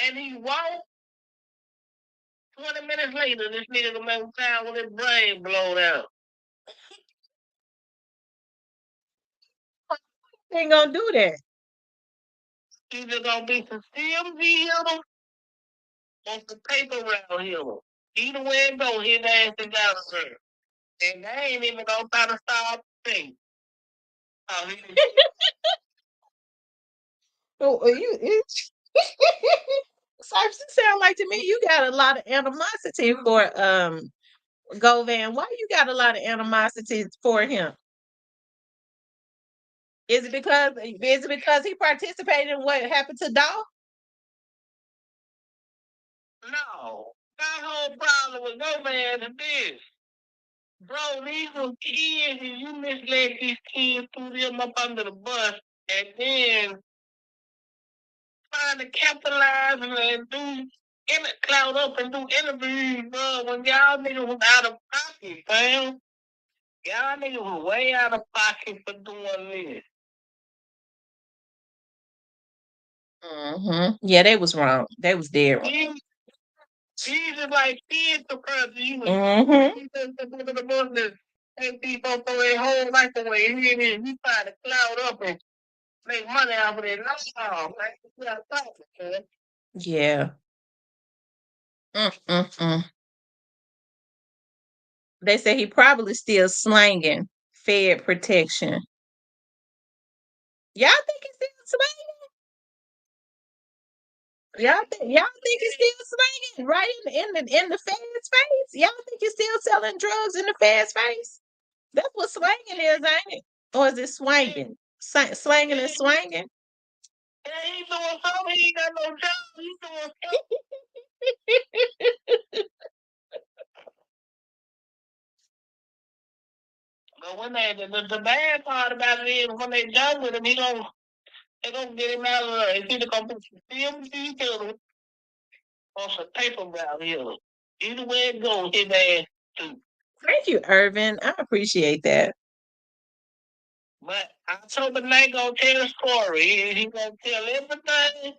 and he walked, 20 minutes later, this nigga gonna make time with his brain blown out. They ain't gonna do that. Either gonna be some CMV him or some paper round him. Either way it go, his ass is out of there. And they ain't even gonna try to stop the thing. Oh, Cypress, it sound like to me you got a lot of animosity for Govan. Why you got a lot of animosity for him? Is it because he participated in what happened to Doll? No. My whole problem with no man is this. Bro, these were kids, and you misled these kids, threw them up under the bus, and then trying to capitalize and do cloud up and do interviews, bro, when y'all niggas was out of pocket, fam. Y'all niggas was way out of pocket for doing this. Mm-hmm. Yeah, they was wrong. They was dead wrong. These is like kids to person. You Mm-hmm. the Muslims and people throw their whole life away. Here it is. You trying to cloud up and make money out of it. No, man. You gotta stop it, man. Yeah. Mm-mm-mm. They say he probably still slanging Fed protection. Y'all think he's still slanging? Y'all think he's still slanging right in the Fed's face? Y'all think he's still selling drugs in the Fed's face? That's what slanging is, ain't it? Or is it swanging? Slanging and swanging? Yeah, he doing something. He ain't got no job. He doing something. But when the bad part about it is when they done with him, they gonna get him out of there. It's either gonna put some film detail or some paper out here. Either way it goes, his ass too. Thank you, Irvin. I appreciate that. But October night gonna tell the story. He gonna tell everything.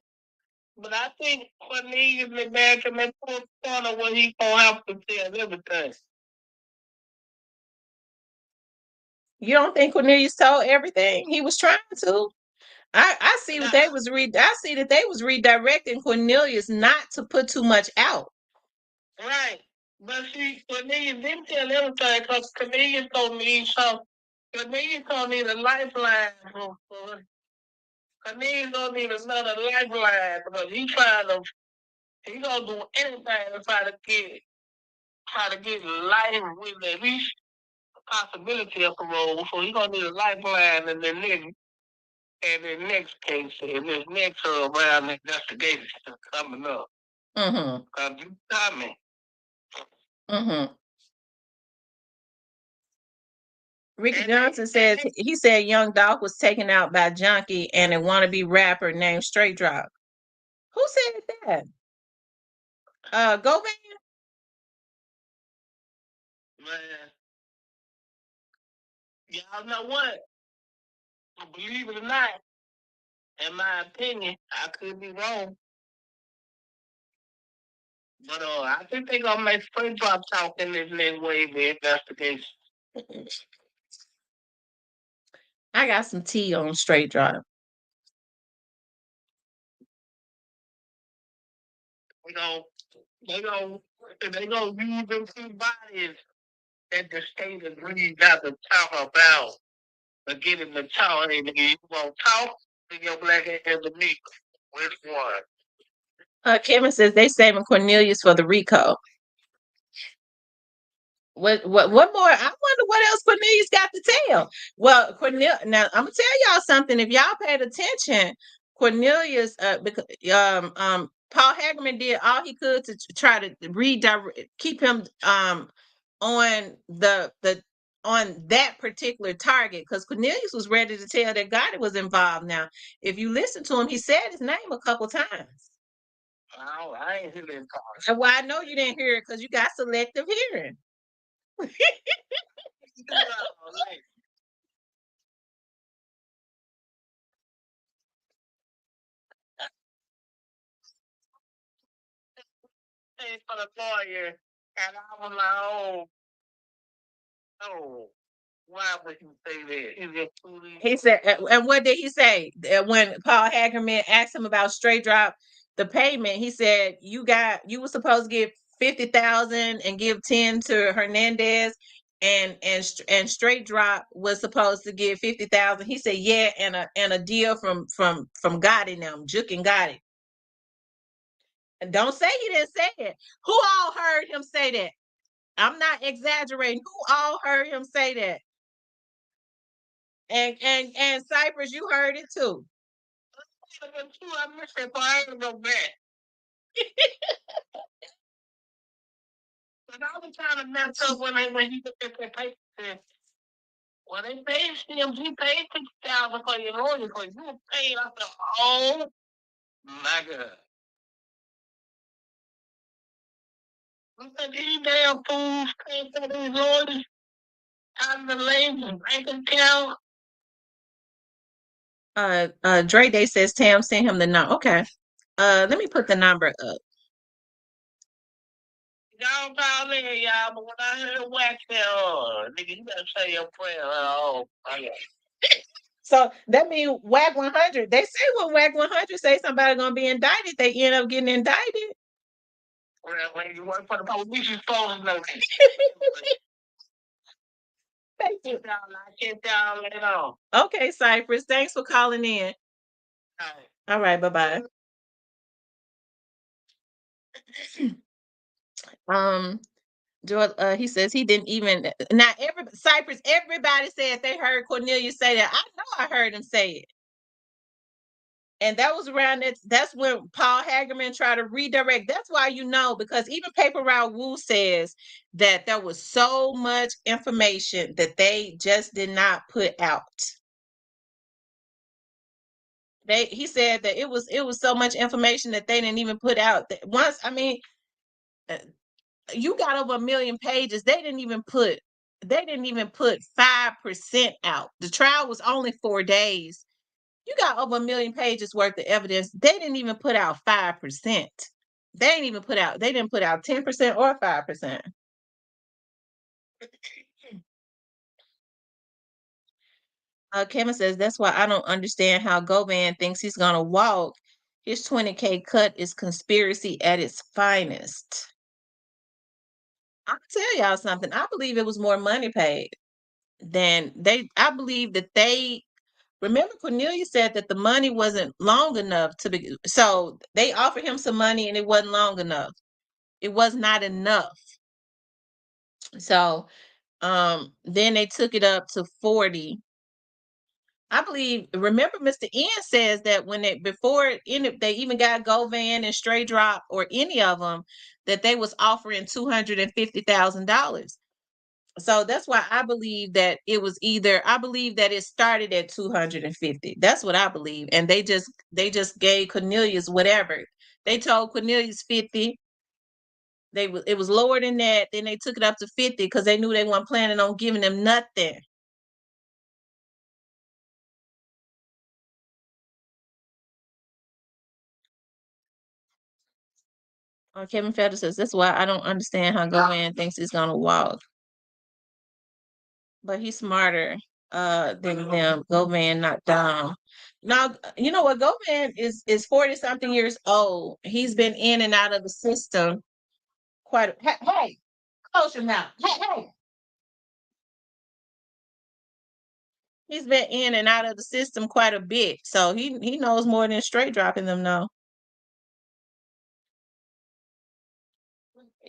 But I think Cornelius is back in that fourth corner where he gonna have to tell everything. You don't think Cornelius told everything? He was trying to. I see what they was I see that they was redirecting Cornelius not to put too much out. Right. But see, Cornelius didn't tell everything because Cornelius don't need something. Cornelius don't need a lifeline. Cornelius don't need another lifeline because he gonna do anything to try to get life with at least a possibility of parole. So he gonna need a lifeline in the next case, in this next round investigation coming up. Mm-hmm. Cause you coming. Mm-hmm. Ricky Johnson says he said Young Dolph was taken out by Junkie and a wannabe rapper named Straight Drop. Who said that? Go man. Man, y'all know what? Believe it or not, in my opinion, I could be wrong. But I think they're gonna make Straight Drop talk in this next wave of investigation. I got some tea on Straight Drop. They gonna use them two bodies that the state agreed not to talk about. But get him to talk. Hey, nigga, you gonna talk? Then your black ass to me. Which one? Kevin says they saving Cornelius for the Rico. What more? I wonder what else Cornelius got to tell. Well, now I'm gonna tell y'all something. If y'all paid attention, Cornelius, because Paul Hagerman did all he could to try to redirect, keep him on on that particular target, because Cornelius was ready to tell that Gotti was involved. Now, if you listen to him, he said his name a couple times. Oh, I ain't hear that part. Well, I know you didn't hear it because you got selective hearing. For the lawyer, and I was like, oh, why would you say that? He said, and what did he say? When Paul Hagerman asked him about Straight Drop, the payment, he said, you were supposed to give 50,000 and give 10 to Hernandez, and Straight Drop was supposed to give 50,000. He said, yeah, and a deal from Gotti now, Juke and Gotti. And don't say he didn't say it. Who all heard him say that? I'm not exaggerating. Who all heard him say that? And Cypress, you heard it too. I missed it, but I ain't go back. But I was trying to mess up when he looked at that paper and said, well, they paid him. He paid 6,000 for your lawyer, for you were paid. I said, oh my God. I said, these damn fools pay for these lawyers out of the lady's bank account. Dre Day says Tam sent him the number. Okay. Let me put the number up. Y'all call in, y'all, but when I heard whack there, nigga, you better say your prayer. Oh, my God. So that means WAC 100. They say when WAC 100 say somebody gonna be indicted, they end up getting indicted. Well, when you work for the police, you're supposed to know. Thank you. I can't y'all later on. Okay, Cypress. Thanks for calling in. All right, bye-bye. George, he says he didn't even now Cypress, everybody said they heard Cornelius say that. I know I heard him say it. And that was around that's when Paul Hagerman tried to redirect. That's why you know, because even Paper Route Wu says that there was so much information that they just did not put out. He said that it was so much information that they didn't even put out. Once, I mean, you got over 1 million pages. They didn't even put 5% out. The trial was only 4 days. You got over 1 million pages worth of evidence. They didn't even put out 5%. They didn't put out 10% or 5%. Kevin says that's why I don't understand how Govan thinks he's gonna walk. His 20K cut is conspiracy at its finest. I'll tell y'all something. I believe it was more money paid than I believe that they remember Cornelius said that the money wasn't long enough to be, so they offered him some money and it wasn't long enough. It was not enough. So then they took it up to 40. I believe, remember Mr. N says that when before they even got Govan and Stray Drop or any of them, that they was offering $250,000. So that's why I believe that it was I believe that it started at 250. That's what I believe. And they just gave Cornelius whatever. They told Cornelius 50. It was lower than that. Then they took it up to 50 because they knew they weren't planning on giving them nothing. Kevin Fetter says that's why I don't understand how Govan thinks he's gonna walk. But he's smarter than them. Govan not dumb. Now you know what? Govan is 40 something years old. He's been in and out of the system quite. Hey, close your mouth. Hey. He's been in and out of the system quite a bit, so he knows more than straight dropping them know.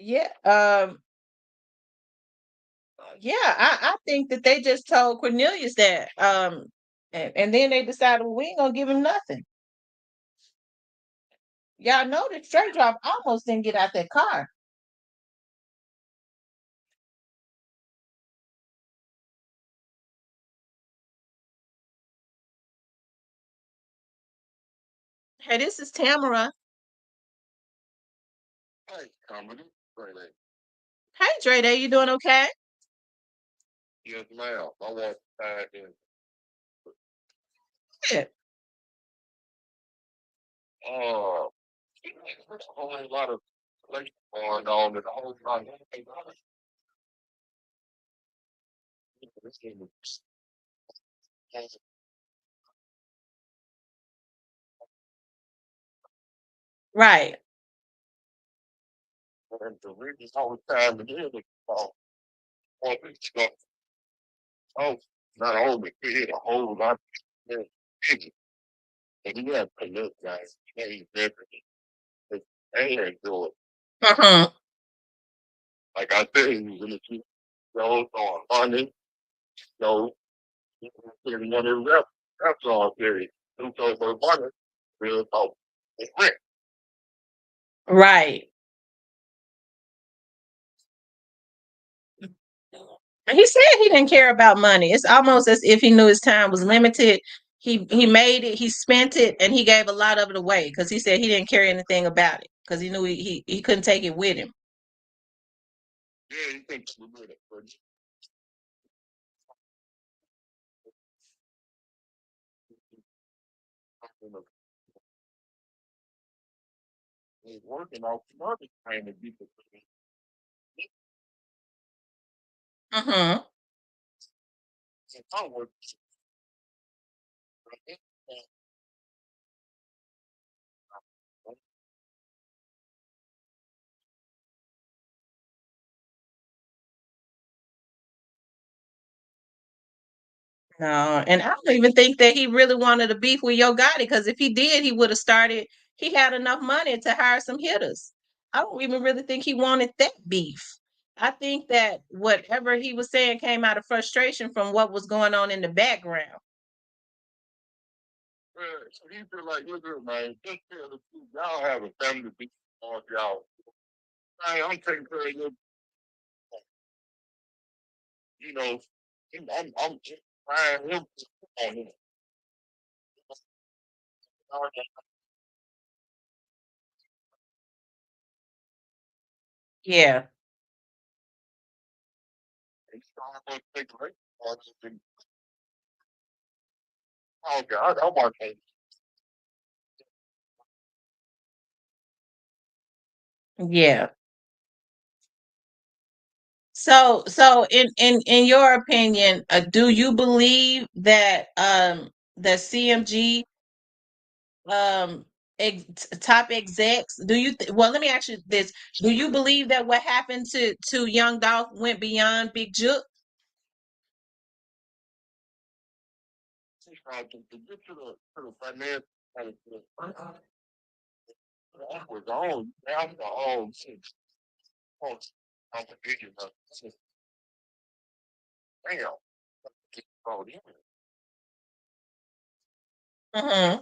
Yeah, yeah, I think that they just told Cornelius that, and then they decided, well, we ain't gonna give him nothing. Y'all know that straight drop almost didn't get out that car. Hey, this is Tamara. Hey, comedy. Hey, Dre Day, you doing okay? Yes, ma'am. I want to in. Yeah. There's a whole lot of late going on in the whole time. Right. And the reason whole time it is oh, not only he hit a whole lot of people, and he had to look guys, he everything. They ain't do it. Uh-huh. Like I said, he was gonna keep those on money, so he was one of the reps all period. And so for money, we'll talk it's rent. Right. He said he didn't care about money. It's almost as if he knew his time was limited. He made it, he spent it, and he gave a lot of it away because he said he didn't care anything about it because he knew he couldn't take it with him. Yeah, he thinks we're good at it. He's working off the market trying to beat the Mm-hmm. No, and I don't even think that he really wanted a beef with Yo Gotti because if he did, he would have started. He had enough money to hire some hitters. I don't even really think he wanted that beef. I think that whatever he was saying came out of frustration from what was going on in the background. So he feel like, look at man, just tell the truth. Y'all have a family to be on y'all. Hey, I'm taking care of your, you know, I'm just trying him on him. Yeah. He's trying to take away from him. Oh God, I'm on him. Yeah. So in your opinion, do you believe that the CMG um top execs, do you well, let me ask you this. Do you believe that what happened to Young Dolph went beyond Big Jook? He's trying to get to the finance kind of thing. That was on after all six points competition. Damn, get brought in. Mm-hmm.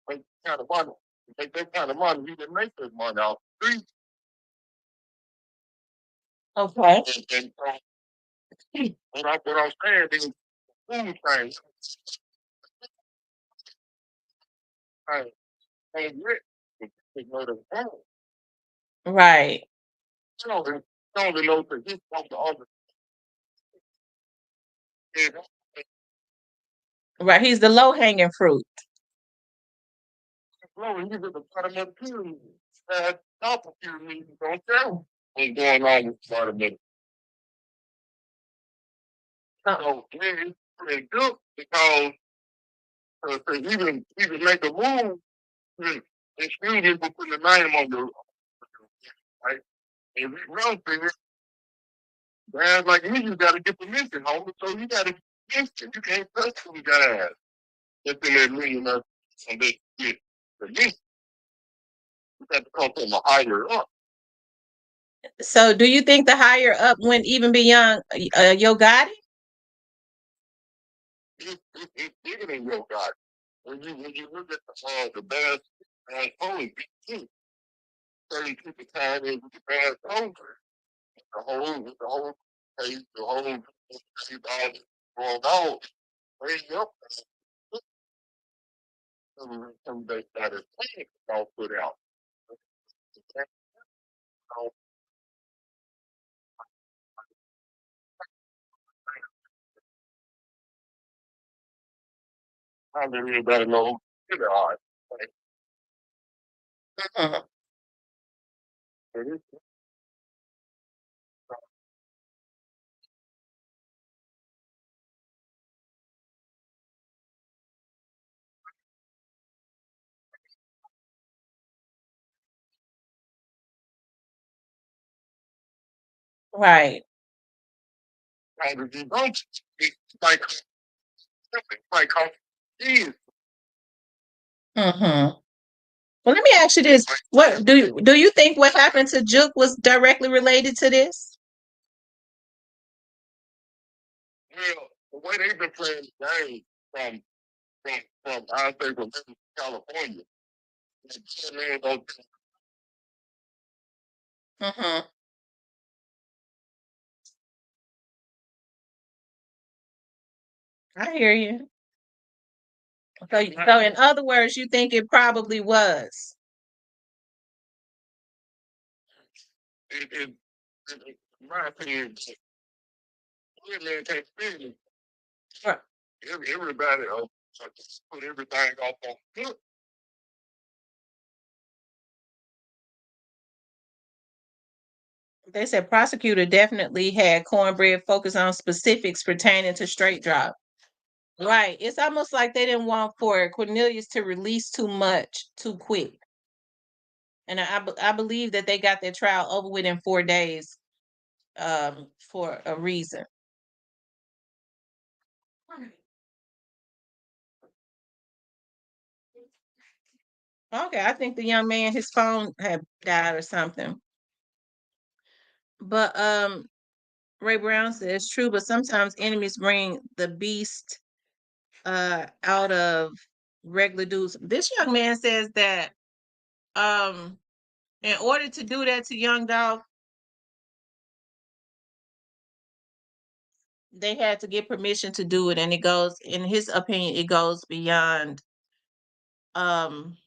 Make kind of money. Make that kind of money. He didn't make that money off the street. Okay. And what I'm saying is, food things. Ain't rich. They know the phone. Right. You know, they know that he's from the other. Right. He's the low hanging fruit. No, he's at the bottom of the pyramid. Top of the pyramid, don't tell. What's going on with the bottom of it? So, yeah, it's pretty good because even make a move, excuse me for putting the name on the right. If you run things, guys like me, you got to get permission, homie. So you got to get permission. You can't touch them guys. That's in that million and they get permission. You got to come from a higher up. So do you think the higher up went even beyond Yo Gotti? It's bigger than your guy. When you look at the bad only BT, 32 the time is the bad over. The whole case, the whole going on, way up some they started playing all put out. I don't really better know who they are. Mhm. Right. And if you don't, it's like like how he is. Mm-hmm. Well, let me ask you this: what do you think what happened to Juke was directly related to this? Well, the way they've been playing the game from I say from California, and 10 man don't Mm-hmm. I hear you. So in other words, you think it probably was. In my opinion, really can't feel Right. everybody put everything off on him. They said prosecutor definitely had Cornbread focus on specifics pertaining to straight drop. Right. It's almost like they didn't want for Cornelius to release too much too quick. And I believe that they got their trial over with in 4 days for a reason. Okay, I think the young man, his phone had died or something. But Ray Brown says true, but sometimes enemies bring the beast out of regular dudes. This young man says that um in order to do that to Young Dolph, they had to get permission to do it, and it goes, in his opinion, it goes beyond um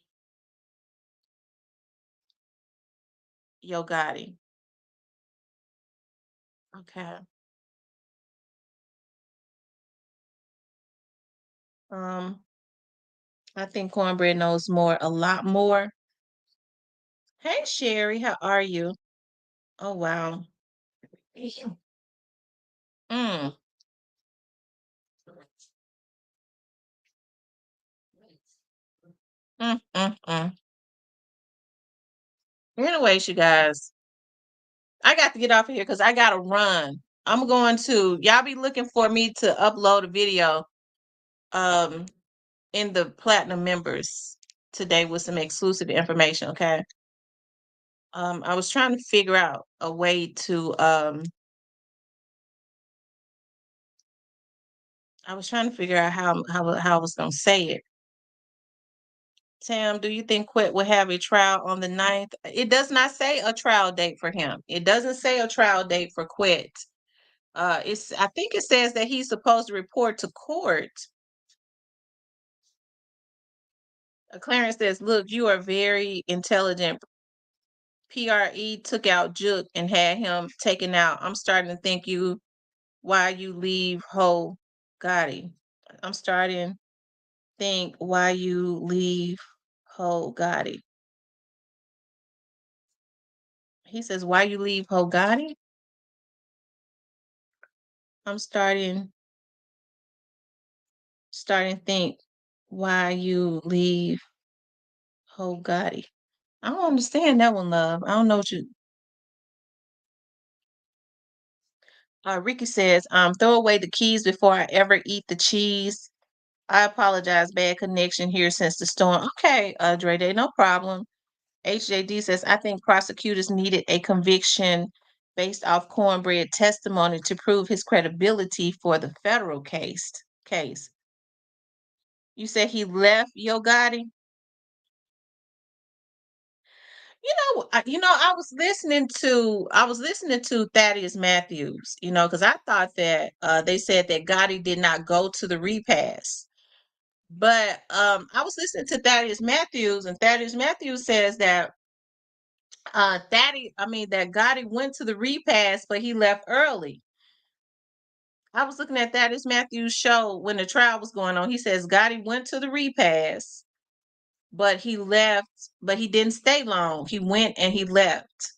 Yo Gotti. Okay. Um, I think Cornbread knows more, a lot more. Hey Sherry, how are you? Oh wow. Mm, mm. Anyways, you guys, I got to get off of here because I gotta run. I'm going to, y'all be looking for me to upload a video um in the platinum members today with some exclusive information, okay? I was trying to figure out a way to I was trying to figure out how I was gonna say it. Tam, do you think Quet will have a trial on the 9th? It does not say a trial date for him. It doesn't say a trial date for Quet. It's, I think it says that he's supposed to report to court. Clarence says, "Look, you are very intelligent. PRE took out Juke and had him taken out. I'm starting to think you why you leave Ho Gotti. I'm starting to think why you leave Ho Gotti." He says, "Why you leave Ho Gotti?" I'm starting to think why you leave Ho Gotti. I don't understand that one, love. I don't know what you. Ricky says, "Throw away the keys before I ever eat the cheese. I apologize, bad connection here since the storm." Okay, Dre Day, no problem. HJD says, "I think prosecutors needed a conviction based off Cornbread testimony to prove his credibility for the federal case." You said he left Yo Gotti? I was listening to Thaddeus Matthews, because I thought that they said that Gotti did not go to the repass. But I was listening to Thaddeus Matthews, and Thaddeus Matthews says that that Gotti went to the repass, but he left early. I was looking at Thaddeus Matthews' show when the trial was going on. He says Gotti went to the repass, but he left, but he didn't stay long. He went and he left.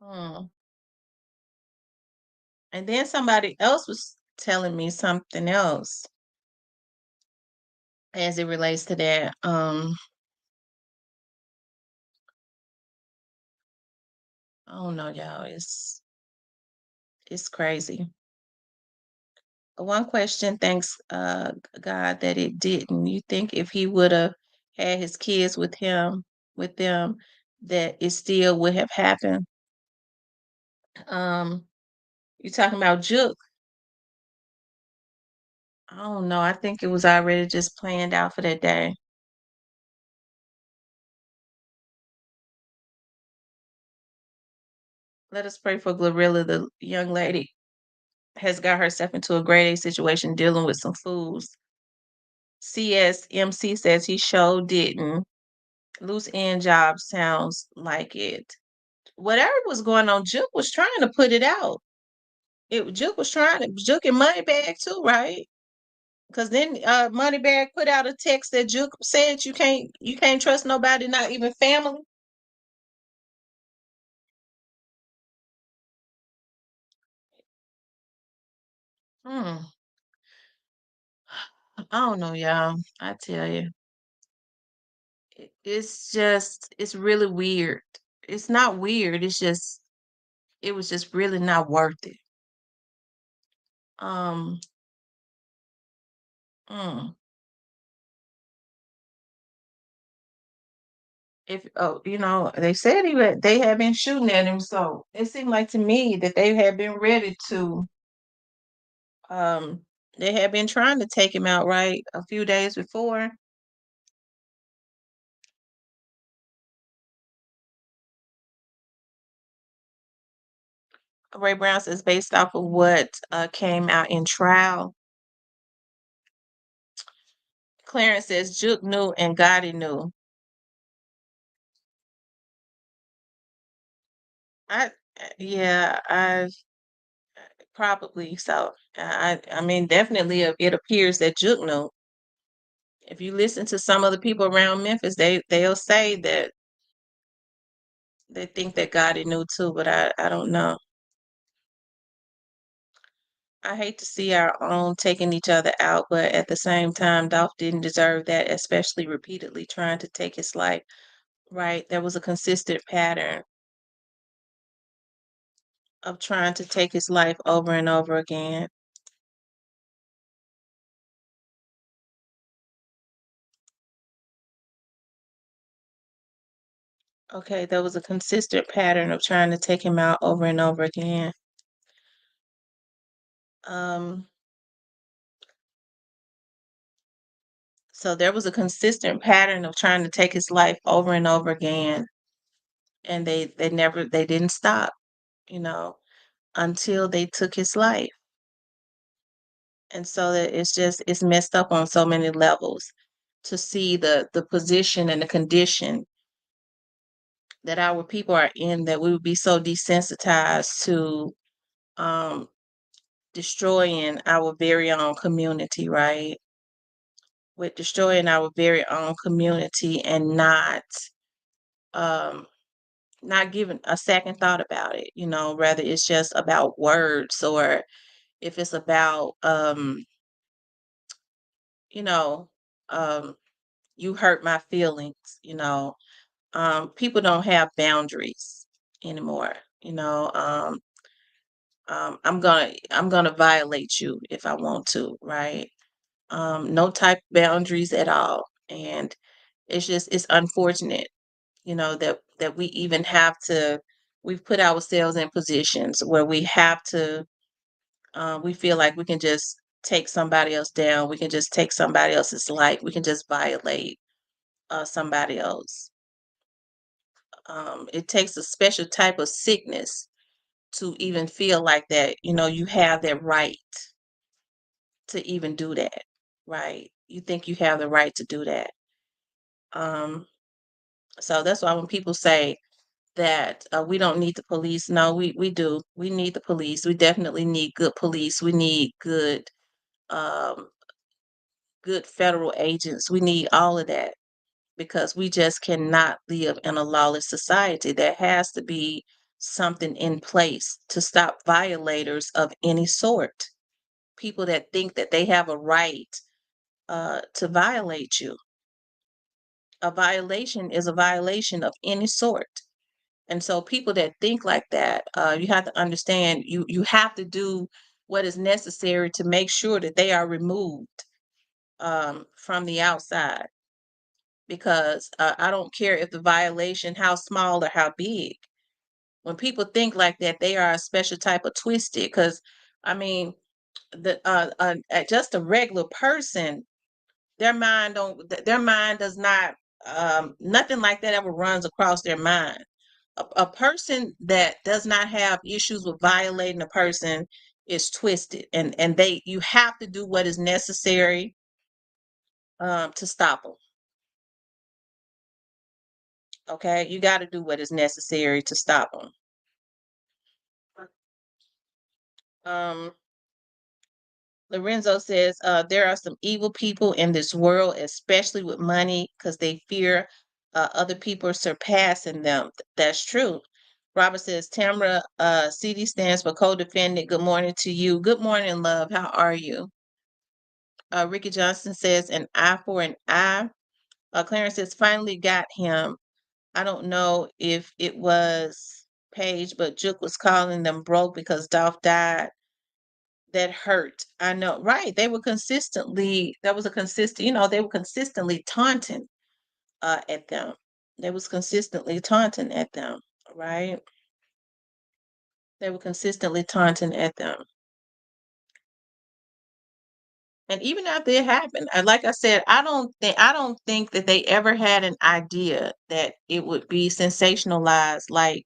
Hmm. And then somebody else was telling me something else as it relates to that. I don't know, y'all. It's crazy. One question, thanks God that it didn't. You think if he would have had his kids with them, that it still would have happened. You talking about Juke? I don't know. I think it was already just planned out for that day. Let us pray for Glorilla. The young lady has got herself into a grade A situation dealing with some fools. CSMC says he sure didn't. Loose end job sounds like it. Whatever was going on, Juke was trying to put it out. Juke was trying to Juke and Moneybag too, right? Because then Moneybag put out a text that Juke said you can't trust nobody, not even family. Hmm. I don't know, y'all. I tell you, it's really weird. It's not weird. It was just really not worth it. Um. mm. If they said they had been shooting at him, so it seemed like to me that they had been ready to. Um. They had been trying to take him out right a few days before. Ray Brown says based off of what came out in trial. Clarence says Juke knew and Gotti knew. I yeah, I probably so. I mean definitely it appears that Juke knew. If you listen to some of the people around Memphis, they'll say that they think that Gotti knew too, but I don't know. I hate to see our own taking each other out, but at the same time, Dolph didn't deserve that, especially repeatedly trying to take his life. Right? There was a consistent pattern of trying to take his life over and over again. Okay, there was a consistent pattern of trying to take him out over and over again. Um, so there was a consistent pattern of trying to take his life over and over again, and they didn't stop, you know, until they took his life. And so that it's messed up on so many levels to see the position and the condition that our people are in, that we would be so desensitized to um destroying our very own community, right? With destroying our very own community and um not giving a second thought about it, rather it's just about words, or if it's about you know, um you hurt my feelings, people don't have boundaries anymore, you know. I'm gonna violate you if I want to, right? No type of boundaries at all. And it's unfortunate, that we even have to we've put ourselves in positions where we have to we feel like we can just take somebody else down, we can just take somebody else's life, we can just violate somebody else. It takes a special type of sickness to even feel like that, you have that right to even do that, right? You think you have the right to do that. Um, so that's why when people say that we don't need the police, no, we do. We need the police. We definitely need good police. We need um, good federal agents. We need all of that because we just cannot live in a lawless society. There has to be something in place to stop violators of any sort. People that think that they have a right to violate you. A violation is a violation of any sort. And so people that think like that, you have to understand you have to do what is necessary to make sure that they are removed from the outside. because I don't care if the violation, how small or how big. When people think like that, they are a special type of twisted. Because I mean, just a regular person, their mind does not, nothing like that ever runs across their mind. A person that does not have issues with violating a person is twisted, and you have to do what is necessary to stop them. Okay, you got to do what is necessary to stop them. Lorenzo says there are some evil people in this world, especially with money, because they fear other people surpassing them. That's true. Robert says, Tamara, CD stands for co-defendant. Good morning to you. Good morning, love. How are you? Ricky Johnson says, an eye for an eye. Clarence says, finally got him. I don't know if it was Paige, but Juke was calling them broke because Dolph died. That hurt. I know, right? They were consistently, that was a consistent, they were consistently taunting at them. They was consistently taunting at them, right? They were consistently taunting at them. And even after it happened, like I said, I don't think that they ever had an idea that it would be sensationalized, like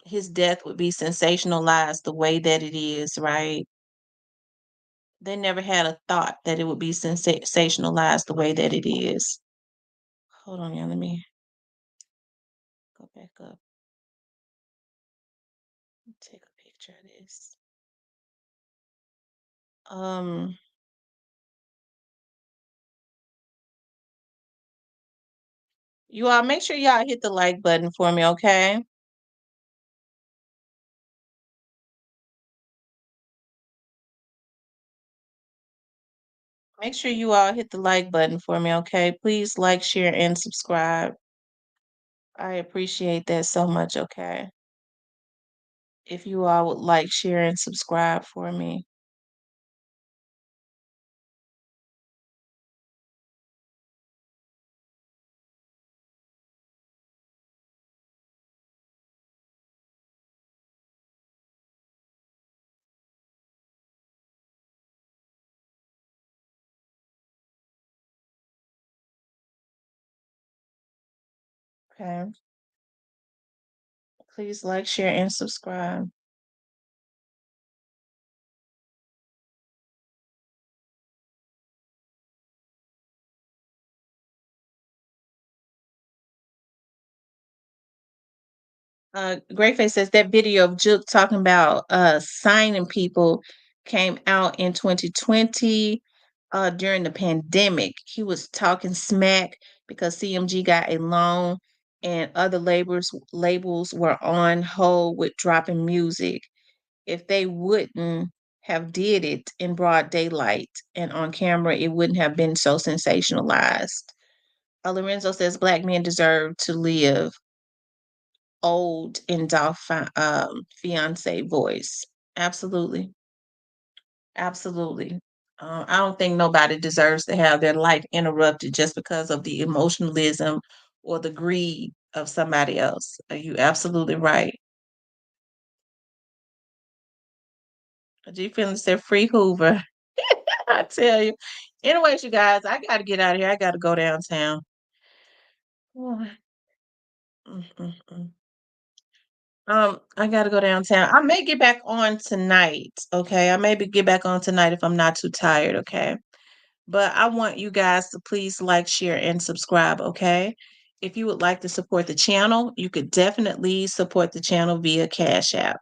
his death would be sensationalized the way that it is, right? They never had a thought that it would be sensationalized the way that it is. Hold on, yeah, let me go back up. Take a picture of this. You all make sure y'all hit the like button for me, okay? Make sure you all hit the like button for me, okay? Please like, share, and subscribe. I appreciate that so much, okay? If you all would like, share, and subscribe for me. Okay. Please like, share, and subscribe. Greyface says that video of Juke talking about signing people came out in 2020 during the pandemic. He was talking smack because CMG got a loan and other labels were on hold with dropping music. If they wouldn't have did it in broad daylight and on camera, it wouldn't have been so sensationalized. Lorenzo says black men deserve to live. Old in Dolph fiance voice. Absolutely. Absolutely. I don't think nobody deserves to have their life interrupted just because of the emotionalism or the greed of somebody else. Are you absolutely right? G feeling said free Hoover. I tell you. Anyways, you guys, I gotta get out of here. I gotta go downtown. Oh, I gotta go downtown. I may get back on tonight. Okay. I maybe get back on tonight if I'm not too tired. Okay. But I want you guys to please like, share, and subscribe. Okay. If you would like to support the channel, you could definitely support the channel via Cash App.